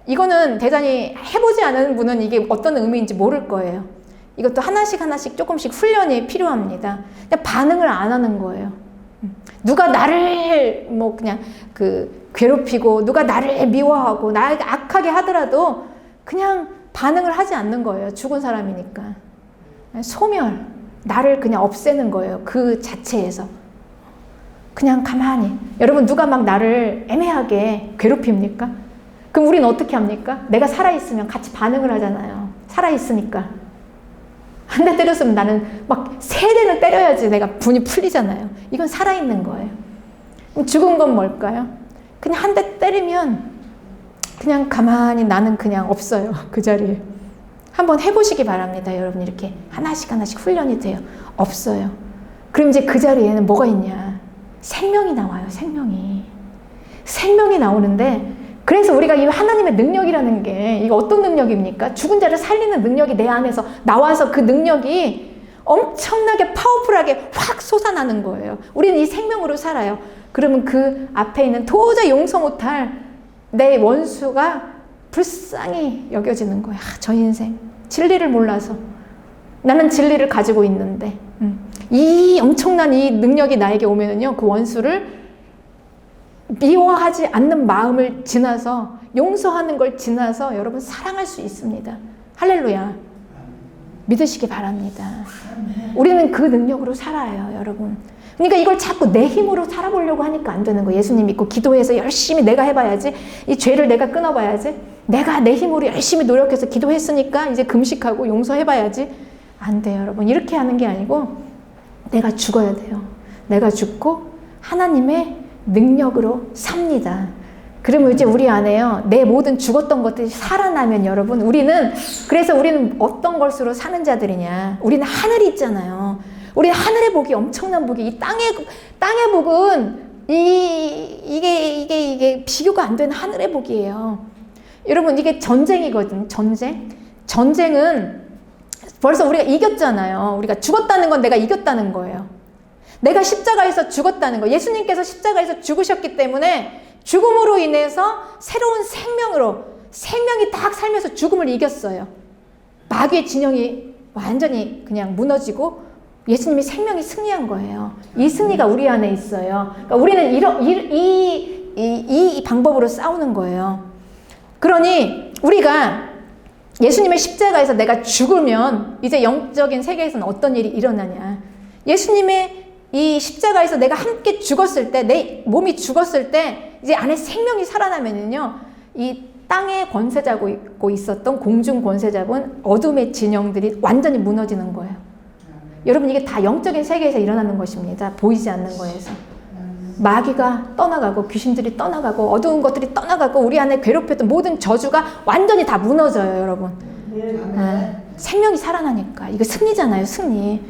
이거는 대단히 해보지 않은 분은 이게 어떤 의미인지 모를 거예요. 이것도 하나씩 조금씩 훈련이 필요합니다. 그냥 반응을 안 하는 거예요. 누가 나를 괴롭히고 누가 나를 미워하고 나에게 악하게 하더라도 그냥 반응을 하지 않는 거예요. 죽은 사람이니까. 소멸, 나를 그냥 없애는 거예요. 그 자체에서. 그냥 가만히. 여러분 누가 막 나를 애매하게 괴롭힙니까? 그럼 우리는 어떻게 합니까? 내가 살아있으면 같이 반응을 하잖아요. 살아있으니까. 한 대 때렸으면 나는 막 3대는 때려야지 내가 분이 풀리잖아요. 이건 살아있는 거예요. 죽은 건 뭘까요? 그냥 한 대 때리면 그냥 가만히 나는 그냥 없어요. 그 자리에. 한번 해보시기 바랍니다. 여러분 이렇게 하나씩 훈련이 돼요. 없어요. 그럼 이제 그 자리에는 뭐가 있냐? 생명이 나와요. 생명이 나오는데, 그래서 우리가 이 하나님의 능력이라는 게 이거 어떤 능력입니까? 죽은 자를 살리는 능력이 내 안에서 나와서 그 능력이 엄청나게 파워풀하게 확 솟아나는 거예요. 우리는 이 생명으로 살아요. 그러면 그 앞에 있는 도저히 용서 못할 내 원수가 불쌍히 여겨지는 거야. 저 인생 진리를 몰라서 나는 진리를 가지고 있는데 이 엄청난 이 능력이 나에게 오면은요, 그 원수를 미워하지 않는 마음을 지나서, 용서하는 걸 지나서 여러분 사랑할 수 있습니다. 할렐루야. 믿으시기 바랍니다. 우리는 그 능력으로 살아요, 여러분. 그러니까 이걸 자꾸 내 힘으로 살아보려고 하니까 안 되는 거예요. 예수님 믿고 기도해서 열심히 내가 해봐야지, 이 죄를 내가 끊어봐야지, 내가 내 힘으로 열심히 노력해서 기도했으니까 이제 금식하고 용서해봐야지. 안 돼요, 여러분. 이렇게 하는 게 아니고 내가 죽어야 돼요. 내가 죽고 하나님의 능력으로 삽니다. 그러면 이제 우리 안에요, 내 모든 죽었던 것들이 살아나면 여러분, 그래서 우리는 어떤 것으로 사는 자들이냐? 우리는 하늘이 있잖아요. 우리는 하늘의 복이, 엄청난 복이, 이 땅의 복은 이게 비교가 안 되는 하늘의 복이에요. 여러분, 이게 전쟁이거든요. 전쟁은 벌써 우리가 이겼잖아요. 우리가 죽었다는 건 내가 이겼다는 거예요. 내가 십자가에서 죽었다는 거. 예수님께서 십자가에서 죽으셨기 때문에 죽음으로 인해서 새로운 생명이 딱 살면서 죽음을 이겼어요. 마귀의 진영이 완전히 그냥 무너지고 예수님이 생명이 승리한 거예요. 이 승리가 우리 안에 있어요. 그러니까 우리는 이 방법으로 싸우는 거예요. 그러니 우리가 예수님의 십자가에서 내가 죽으면 이제 영적인 세계에서는 어떤 일이 일어나냐? 예수님의 이 십자가에서 내가 함께 죽었을 때, 내 몸이 죽었을 때 이제 안에 생명이 살아나면은요, 이 땅에 권세 잡고 있었던 공중 권세 잡은 어둠의 진영들이 완전히 무너지는 거예요. 여러분, 이게 다 영적인 세계에서 일어나는 것입니다. 보이지 않는 거에서. 마귀가 떠나가고 귀신들이 떠나가고 어두운 것들이 떠나가고 우리 안에 괴롭혔던 모든 저주가 완전히 다 무너져요, 여러분. 생명이 살아나니까. 이거 승리잖아요, 승리.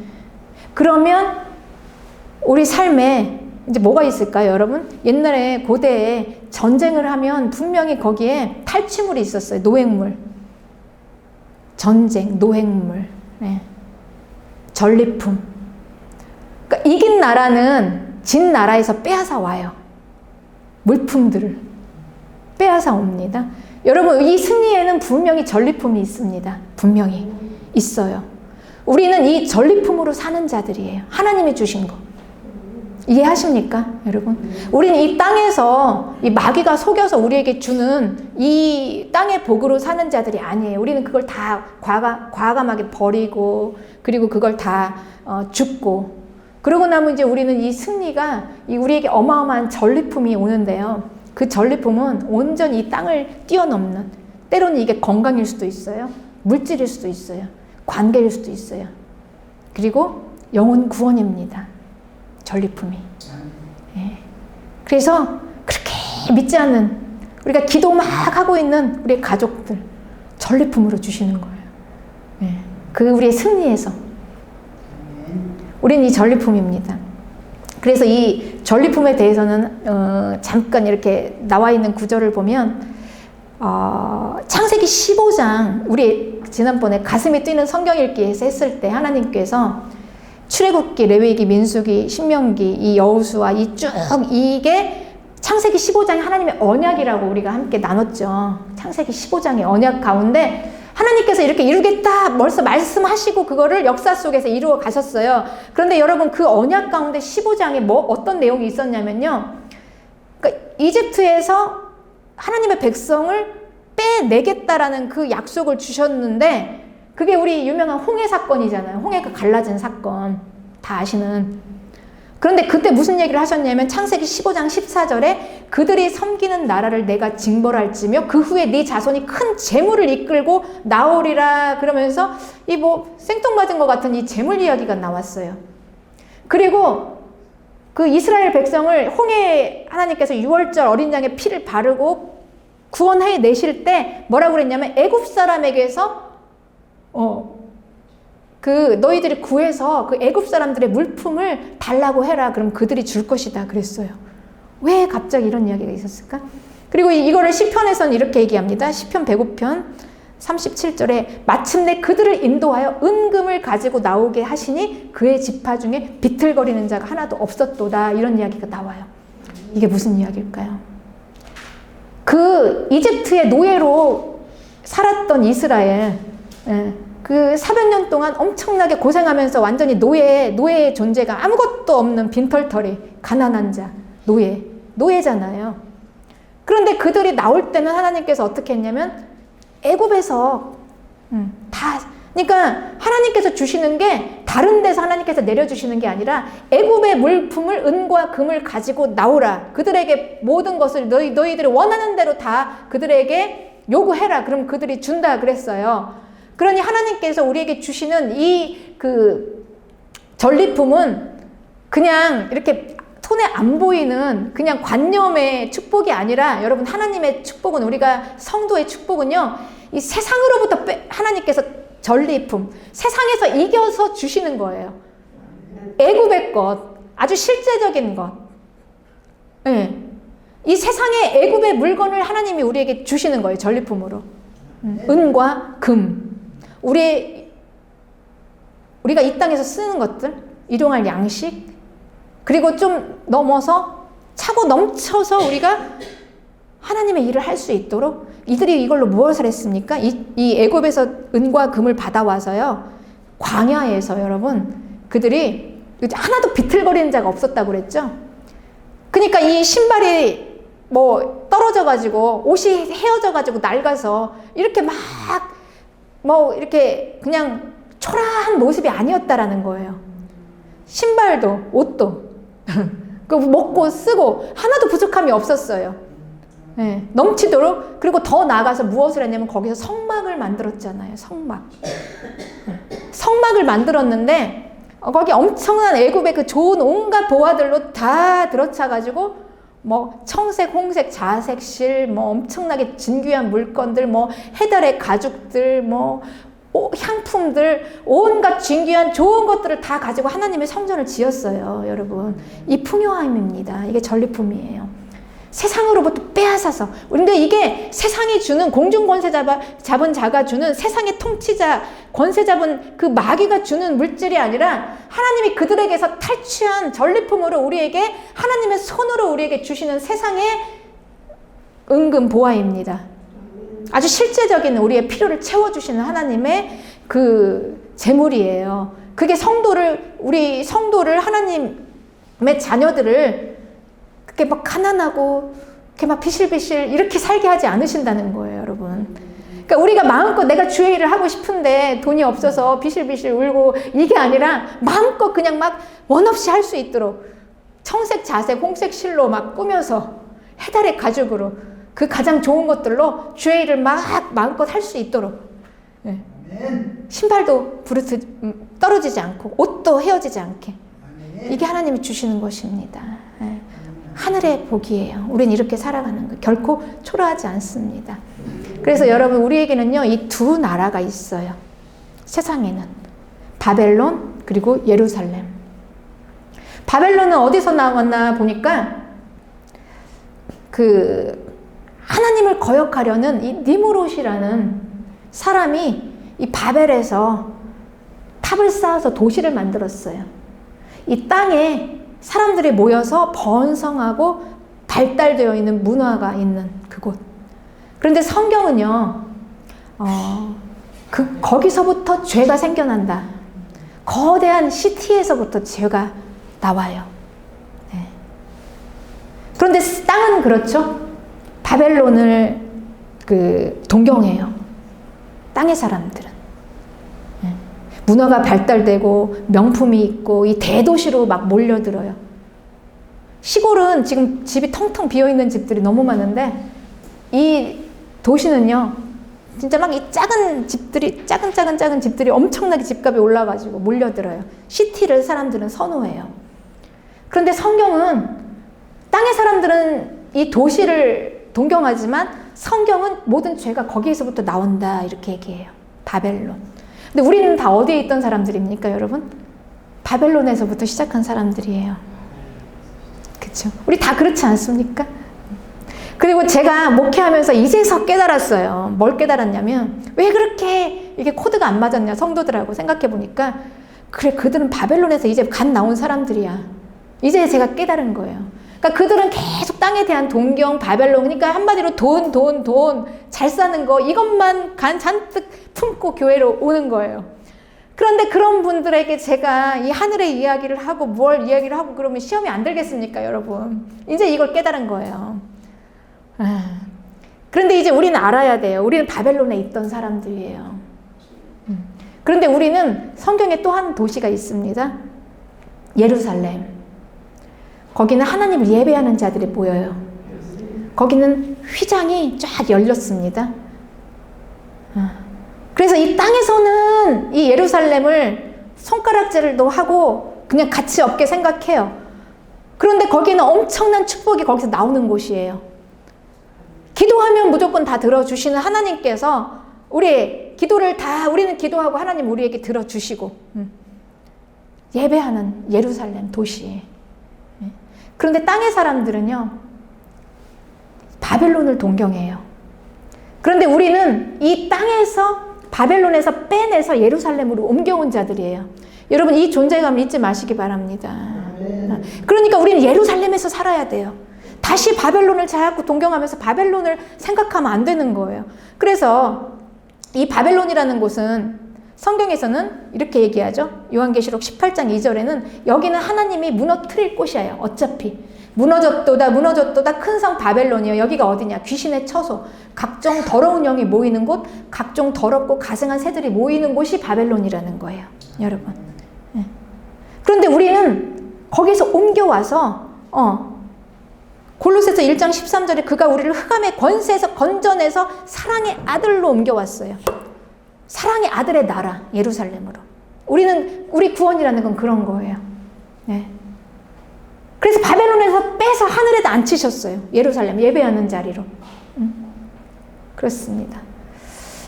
그러면 우리 삶에 이제 뭐가 있을까요, 여러분? 옛날에 고대에 전쟁을 하면 분명히 거기에 탈취물이 있었어요. 노획물. 전쟁, 노획물. 네. 전리품. 그러니까 이긴 나라는 진 나라에서 빼앗아 와요. 물품들을 빼앗아 옵니다. 여러분, 이 승리에는 분명히 전리품이 있습니다. 분명히 있어요. 우리는 이 전리품으로 사는 자들이에요. 하나님이 주신 거. 이해하십니까, 여러분? 우리는 이 땅에서 이 마귀가 속여서 우리에게 주는 이 땅의 복으로 사는 자들이 아니에요. 우리는 그걸 다 과감하게 버리고, 그리고 그걸 다 죽고, 그러고 나면 이제 우리는 이 승리가 우리에게 어마어마한 전리품이 오는데요. 그 전리품은 온전히 이 땅을 뛰어넘는, 때로는 이게 건강일 수도 있어요. 물질일 수도 있어요. 관계일 수도 있어요. 그리고 영혼 구원입니다. 전리품이. 예. 그래서 그렇게 믿지 않는, 우리가 기도 막 하고 있는 우리 가족들 전리품으로 주시는 거예요. 예. 그 우리의 승리에서 우리는 이 전리품입니다. 그래서 이 전리품에 대해서는 잠깐 이렇게 나와 있는 구절을 보면 창세기 15장, 우리 지난번에 가슴이 뛰는 성경 읽기에서 했을 때 하나님께서 출애굽기, 레위기, 민수기, 신명기, 이 여호수아, 이게 창세기 15장이 하나님의 언약이라고 우리가 함께 나눴죠. 창세기 15장의 언약 가운데 하나님께서 이렇게 이루겠다 벌써 말씀하시고 그거를 역사 속에서 이루어 가셨어요. 그런데 여러분, 그 언약 가운데 15장에 어떤 내용이 있었냐면요. 그러니까 이집트에서 하나님의 백성을 빼내겠다라는 그 약속을 주셨는데, 그게 우리 유명한 홍해 사건이잖아요. 홍해가 갈라진 사건. 다 아시는. 그런데 그때 무슨 얘기를 하셨냐면 창세기 15장 14절에 그들이 섬기는 나라를 내가 징벌할지며 그 후에 네 자손이 큰 재물을 이끌고 나오리라. 그러면서 이 뭐 생뚱맞은 것 같은 이 재물 이야기가 나왔어요. 그리고 그 이스라엘 백성을 홍해 하나님께서 6월절 어린 양의 피를 바르고 구원해 내실 때 뭐라고 그랬냐면 애굽 사람에게서 그 너희들이 구해서 그 애굽 사람들의 물품을 달라고 해라. 그럼 그들이 줄 것이다 그랬어요. 왜 갑자기 이런 이야기가 있었을까? 그리고 이거를 시편에서는 이렇게 얘기합니다. 시편 105편 37절에 마침내 그들을 인도하여 은금을 가지고 나오게 하시니 그의 지파 중에 비틀거리는 자가 하나도 없었도다. 이런 이야기가 나와요. 이게 무슨 이야기일까요? 그 이집트의 노예로 살았던 이스라엘, 그 400년 동안 엄청나게 고생하면서 완전히 노예의 존재가 아무것도 없는 빈털터리, 가난한 자, 노예잖아요. 그런데 그들이 나올 때는 하나님께서 어떻게 했냐면 애굽에서 그러니까 하나님께서 주시는 게 다른 데서 하나님께서 내려주시는 게 아니라 애굽의 물품을 은과 금을 가지고 나오라. 그들에게 모든 것을 너희들이 원하는 대로 다 그들에게 요구해라. 그럼 그들이 준다 그랬어요. 그러니 하나님께서 우리에게 주시는 이 그 전리품은 그냥 이렇게 손에 안 보이는 그냥 관념의 축복이 아니라 여러분 하나님의 축복은 우리가 성도의 축복은요. 이 세상으로부터 하나님께서 전리품, 세상에서 이겨서 주시는 거예요. 애굽의 것, 아주 실제적인 것. 네. 이 세상의 애굽의 물건을 하나님이 우리에게 주시는 거예요. 전리품으로. 은과 금. 우리가 이 땅에서 쓰는 것들, 일용할 양식, 그리고 좀 넘어서 차고 넘쳐서 우리가 하나님의 일을 할 수 있도록 이들이 이걸로 무엇을 했습니까? 이 애굽에서 은과 금을 받아와서요. 광야에서 여러분 그들이 하나도 비틀거리는 자가 없었다고 그랬죠. 그러니까 이 신발이 뭐 떨어져가지고 옷이 헤어져가지고 낡아서 이렇게 막 뭐 이렇게 그냥 초라한 모습이 아니었다라는 거예요. 신발도 옷도 그 먹고 쓰고 하나도 부족함이 없었어요. 네, 넘치도록. 그리고 더 나아가서 무엇을 했냐면 거기서 성막을 만들었잖아요. 성막을 만들었는데 거기 엄청난 애굽의 그 좋은 온갖 보화들로 다 들어차가지고 뭐 청색, 홍색, 자색, 실, 뭐 엄청나게 진귀한 물건들, 뭐 해달의 가죽들, 뭐 향품들, 온갖 진귀한 좋은 것들을 다 가지고 하나님의 성전을 지었어요. 여러분, 이 풍요함입니다. 이게 전리품이에요. 세상으로부터 빼앗아서. 그런데 이게 세상이 주는 공중 권세 잡은 자가 주는 세상의 통치자, 권세 잡은 그 마귀가 주는 물질이 아니라 하나님이 그들에게서 탈취한 전리품으로 우리에게 하나님의 손으로 우리에게 주시는 세상의 은금 보화입니다. 아주 실제적인 우리의 필요를 채워주시는 하나님의 그 재물이에요. 그게 우리 성도를 하나님의 자녀들을 그렇게 막 가난하고 이렇게 막 비실비실 이렇게 살게 하지 않으신다는 거예요, 여러분. 그러니까 우리가 마음껏 내가 주의 일을 하고 싶은데 돈이 없어서 비실비실 울고 이게 아니라 마음껏 그냥 막 원 없이 할 수 있도록 청색, 자색, 홍색 실로 막 꾸며서 해달의 가죽으로 그 가장 좋은 것들로 주의 일을 막 마음껏 할 수 있도록. 네. 신발도 떨어지지 않고 옷도 헤어지지 않게. 이게 하나님이 주시는 것입니다. 네. 하늘의 복이에요. 우리는 이렇게 살아가는 거예요. 결코 초라하지 않습니다. 그래서 여러분 우리에게는요 이 두 나라가 있어요. 세상에는 바벨론 그리고 예루살렘. 바벨론은 어디서 나왔나 보니까 그 하나님을 거역하려는 이 니무롯이라는 사람이 이 바벨에서 탑을 쌓아서 도시를 만들었어요. 이 땅에 사람들이 모여서 번성하고 발달되어 있는 문화가 있는 그곳. 그런데 성경은요, 거기서부터 죄가 생겨난다. 거대한 시티에서부터 죄가 나와요. 네. 그런데 땅은 그렇죠. 바벨론을 동경해요. 땅의 사람들은. 네. 문화가 발달되고 명품이 있고 이 대도시로 막 몰려들어요. 시골은 지금 집이 텅텅 비어있는 집들이 너무 많은데 이 도시는요 진짜 막 이 작은 집들이 작은 집들이 엄청나게 집값이 올라가지고 몰려들어요. 시티를 사람들은 선호해요. 그런데 성경은 땅의 사람들은 이 도시를 동경하지만 성경은 모든 죄가 거기에서부터 나온다 이렇게 얘기해요. 바벨론. 근데 우리는 다 어디에 있던 사람들입니까 여러분? 바벨론에서부터 시작한 사람들이에요. 그렇죠? 우리 다 그렇지 않습니까? 그리고 제가 목회하면서 이제서 깨달았어요. 뭘 깨달았냐면 왜 그렇게 이게 코드가 안 맞았냐 성도들하고 생각해 보니까 그래 그들은 바벨론에서 이제 갓 나온 사람들이야. 이제 제가 깨달은 거예요. 그러니까 그들은 계속 땅에 대한 동경, 바벨론, 그러니까 한마디로 돈, 잘 사는 거 이것만 잔뜩 품고 교회로 오는 거예요. 그런데 그런 분들에게 제가 이 하늘의 이야기를 하고 뭘 이야기를 하고 그러면 시험이 안 들겠습니까 여러분? 이제 이걸 깨달은 거예요. 그런데 이제 우리는 알아야 돼요. 우리는 바벨론에 있던 사람들이에요. 그런데 우리는 성경에 또 한 도시가 있습니다. 예루살렘. 거기는 하나님을 예배하는 자들이 모여요. 거기는 휘장이 쫙 열렸습니다. 그래서 이 땅에서는 이 예루살렘을 손가락질도 하고 그냥 가치 없게 생각해요. 그런데 거기는 엄청난 축복이 거기서 나오는 곳이에요. 기도하면 무조건 다 들어주시는 하나님께서 우리의 기도를 다 우리는 기도하고 하나님 우리에게 들어주시고 예배하는 예루살렘 도시. 그런데 땅의 사람들은요 바벨론을 동경해요. 그런데 우리는 이 땅에서 바벨론에서 빼내서 예루살렘으로 옮겨온 자들이에요. 여러분 이 존재감을 잊지 마시기 바랍니다. 그러니까 우리는 예루살렘에서 살아야 돼요. 다시 바벨론을 자꾸 동경하면서 바벨론을 생각하면 안 되는 거예요. 그래서 이 바벨론이라는 곳은 성경에서는 이렇게 얘기하죠. 요한계시록 18장 2절에는 여기는 하나님이 무너뜨릴 곳이에요. 어차피 무너졌도다 큰 성 바벨론이요. 여기가 어디냐? 귀신의 처소, 각종 더러운 영이 모이는 곳, 각종 더럽고 가증한 새들이 모이는 곳이 바벨론이라는 거예요. 여러분. 그런데 우리는 거기서 옮겨와서 골로새서 1장 13절에 그가 우리를 흑암의 권세에서 건져내서 사랑의 아들로 옮겨왔어요. 사랑의 아들의 나라 예루살렘으로. 우리 구원이라는 건 그런 거예요. 네. 그래서 바벨론에서 빼서 하늘에다 앉히셨어요. 예루살렘 예배하는 자리로. 그렇습니다.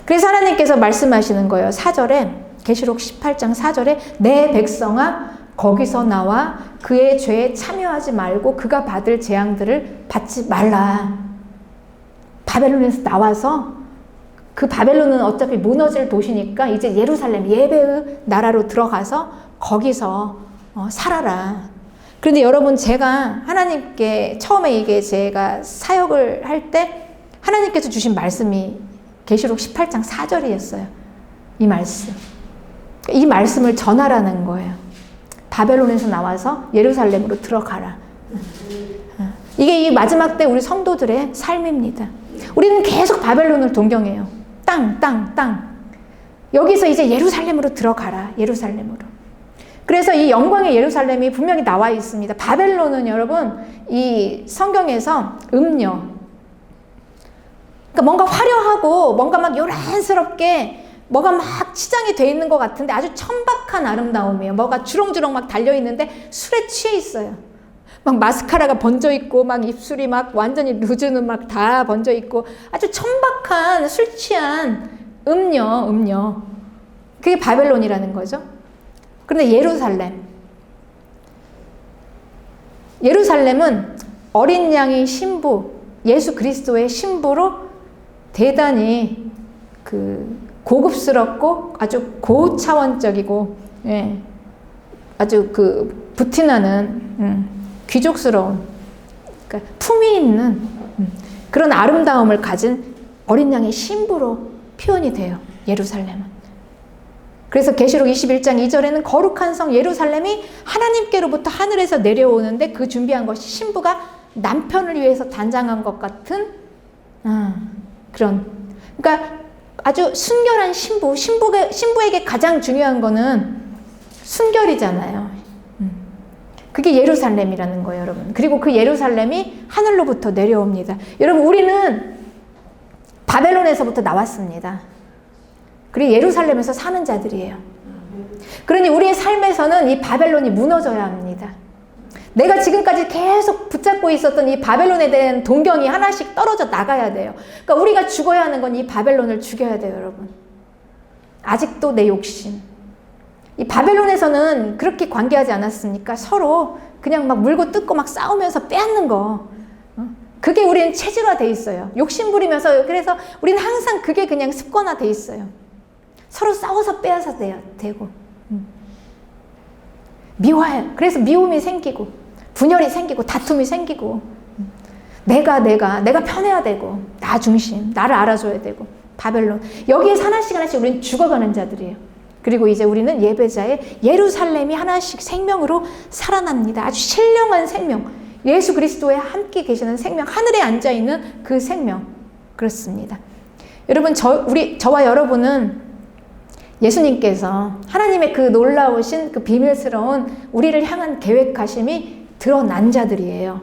그래서 하나님께서 말씀하시는 거예요. 4절에 계시록 18장 4절에 내 백성아 거기서 나와 그의 죄에 참여하지 말고 그가 받을 재앙들을 받지 말라. 바벨론에서 나와서 그 바벨론은 어차피 무너질 도시니까 이제 예루살렘 예배의 나라로 들어가서 거기서 살아라. 그런데 여러분 제가 하나님께 처음에 이게 제가 사역을 할 때 하나님께서 주신 말씀이 계시록 18장 4절이었어요. 이 말씀. 이 말씀을 전하라는 거예요. 바벨론에서 나와서 예루살렘으로 들어가라. 이게 이 마지막 때 우리 성도들의 삶입니다. 우리는 계속 바벨론을 동경해요. 땅. 여기서 이제 예루살렘으로 들어가라. 예루살렘으로. 그래서 이 영광의 예루살렘이 분명히 나와 있습니다. 바벨론은 여러분 이 성경에서 음녀, 그러니까 뭔가 화려하고 뭔가 막 요란스럽게 뭐가 막 치장이 돼 있는 것 같은데 아주 천박한 아름다움이에요. 뭐가 주렁주렁 막 달려 있는데 술에 취해 있어요. 막 마스카라가 번져 있고 막 입술이 막 완전히 루즈는 막 다 번져 있고 아주 천박한 술 취한 음녀. 그게 바벨론이라는 거죠. 그런데 예루살렘은 어린 양의 신부, 예수 그리스도의 신부로 대단히 고급스럽고 아주 고차원적이고, 아주 부티나는, 귀족스러운, 그러니까 품위 있는 그런 아름다움을 가진 어린 양의 신부로 표현이 돼요. 예루살렘은. 그래서 계시록 21장 2절에는 거룩한 성 예루살렘이 하나님께로부터 하늘에서 내려오는데 그 준비한 것이 신부가 남편을 위해서 단장한 것 같은 그런, 그러니까 아주 순결한 신부에게 가장 중요한 거는 순결이잖아요. 그게 예루살렘이라는 거예요, 여러분. 그리고 그 예루살렘이 하늘로부터 내려옵니다. 여러분, 우리는 바벨론에서부터 나왔습니다. 그리고 예루살렘에서 사는 자들이에요. 그러니 우리의 삶에서는 이 바벨론이 무너져야 합니다. 내가 지금까지 계속 붙잡고 있었던 이 바벨론에 대한 동경이 하나씩 떨어져 나가야 돼요. 그러니까 우리가 죽어야 하는 건 이 바벨론을 죽여야 돼요, 여러분. 아직도 내 욕심. 이 바벨론에서는 그렇게 관계하지 않았습니까? 서로 그냥 막 물고 뜯고 막 싸우면서 빼앗는 거. 그게 우리는 체질화돼 있어요. 욕심 부리면서. 그래서 우리는 항상 그게 그냥 습관화돼 있어요. 서로 싸워서 빼앗아야 되고. 미워해요. 그래서 미움이 생기고 분열이 생기고 다툼이 생기고 내가 편해야 되고 나 중심, 나를 알아줘야 되고 바벨론. 여기에서 하나씩 우리는 죽어가는 자들이에요. 그리고 이제 우리는 예배자의 예루살렘이 하나씩 생명으로 살아납니다. 아주 신령한 생명, 예수 그리스도와 함께 계시는 생명, 하늘에 앉아있는 그 생명. 그렇습니다. 여러분, 저와 여러분은 예수님께서 하나님의 그 놀라우신 그 비밀스러운 우리를 향한 계획하심이 드러난 자들이에요.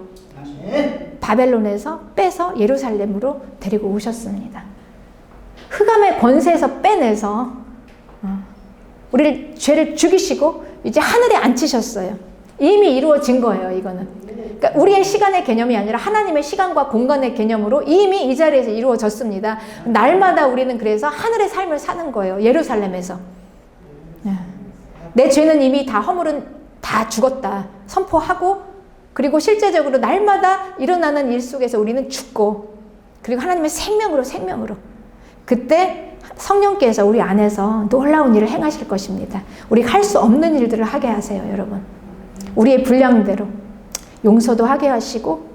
바벨론에서 빼서 예루살렘으로 데리고 오셨습니다. 흑암의 권세에서 빼내서 우리를 죄를 죽이시고 이제 하늘에 앉히셨어요. 이미 이루어진 거예요, 이거는. 그러니까 우리의 시간의 개념이 아니라 하나님의 시간과 공간의 개념으로 이미 이 자리에서 이루어졌습니다. 날마다 우리는 그래서 하늘의 삶을 사는 거예요, 예루살렘에서. 내 죄는 이미 다 허물은 다 죽었다 선포하고, 그리고 실제적으로 날마다 일어나는 일 속에서 우리는 죽고, 그리고 하나님의 생명으로 그때 성령께서 우리 안에서 놀라운 일을 행하실 것입니다. 우리가 할 수 없는 일들을 하게 하세요, 여러분. 우리의 분량대로 용서도 하게 하시고,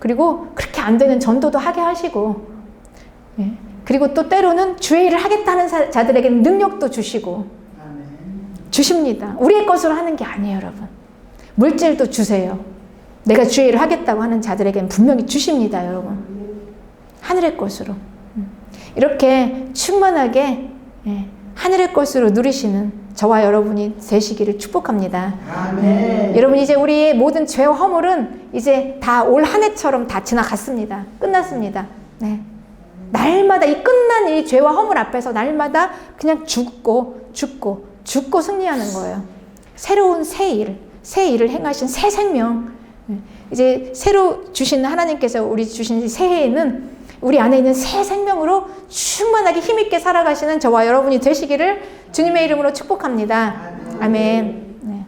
그리고 그렇게 안 되는 전도도 하게 하시고, 그리고 또 때로는 주의 일을 하겠다는 자들에게는 능력도 주시고 주십니다. 우리의 것으로 하는 게 아니에요, 여러분. 물질도 주세요. 내가 주의 일을 하겠다고 하는 자들에게는 분명히 주십니다, 여러분. 하늘의 것으로 이렇게 충만하게 하늘의 것으로 누리시는 저와 여러분이 되시기를 축복합니다. 여러분, 이제 우리의 모든 죄와 허물은 이제 다 올 한 해처럼 다 지나갔습니다. 끝났습니다. 날마다 이 끝난 이 죄와 허물 앞에서 날마다 그냥 죽고 승리하는 거예요. 새로운 새 일을 행하신 새 생명. 이제 새로 주신 하나님께서 우리 주신 새해에는 우리 안에 있는 새 생명으로 충만하게 힘있게 살아가시는 저와 여러분이 되시기를 주님의 이름으로 축복합니다. 아멘.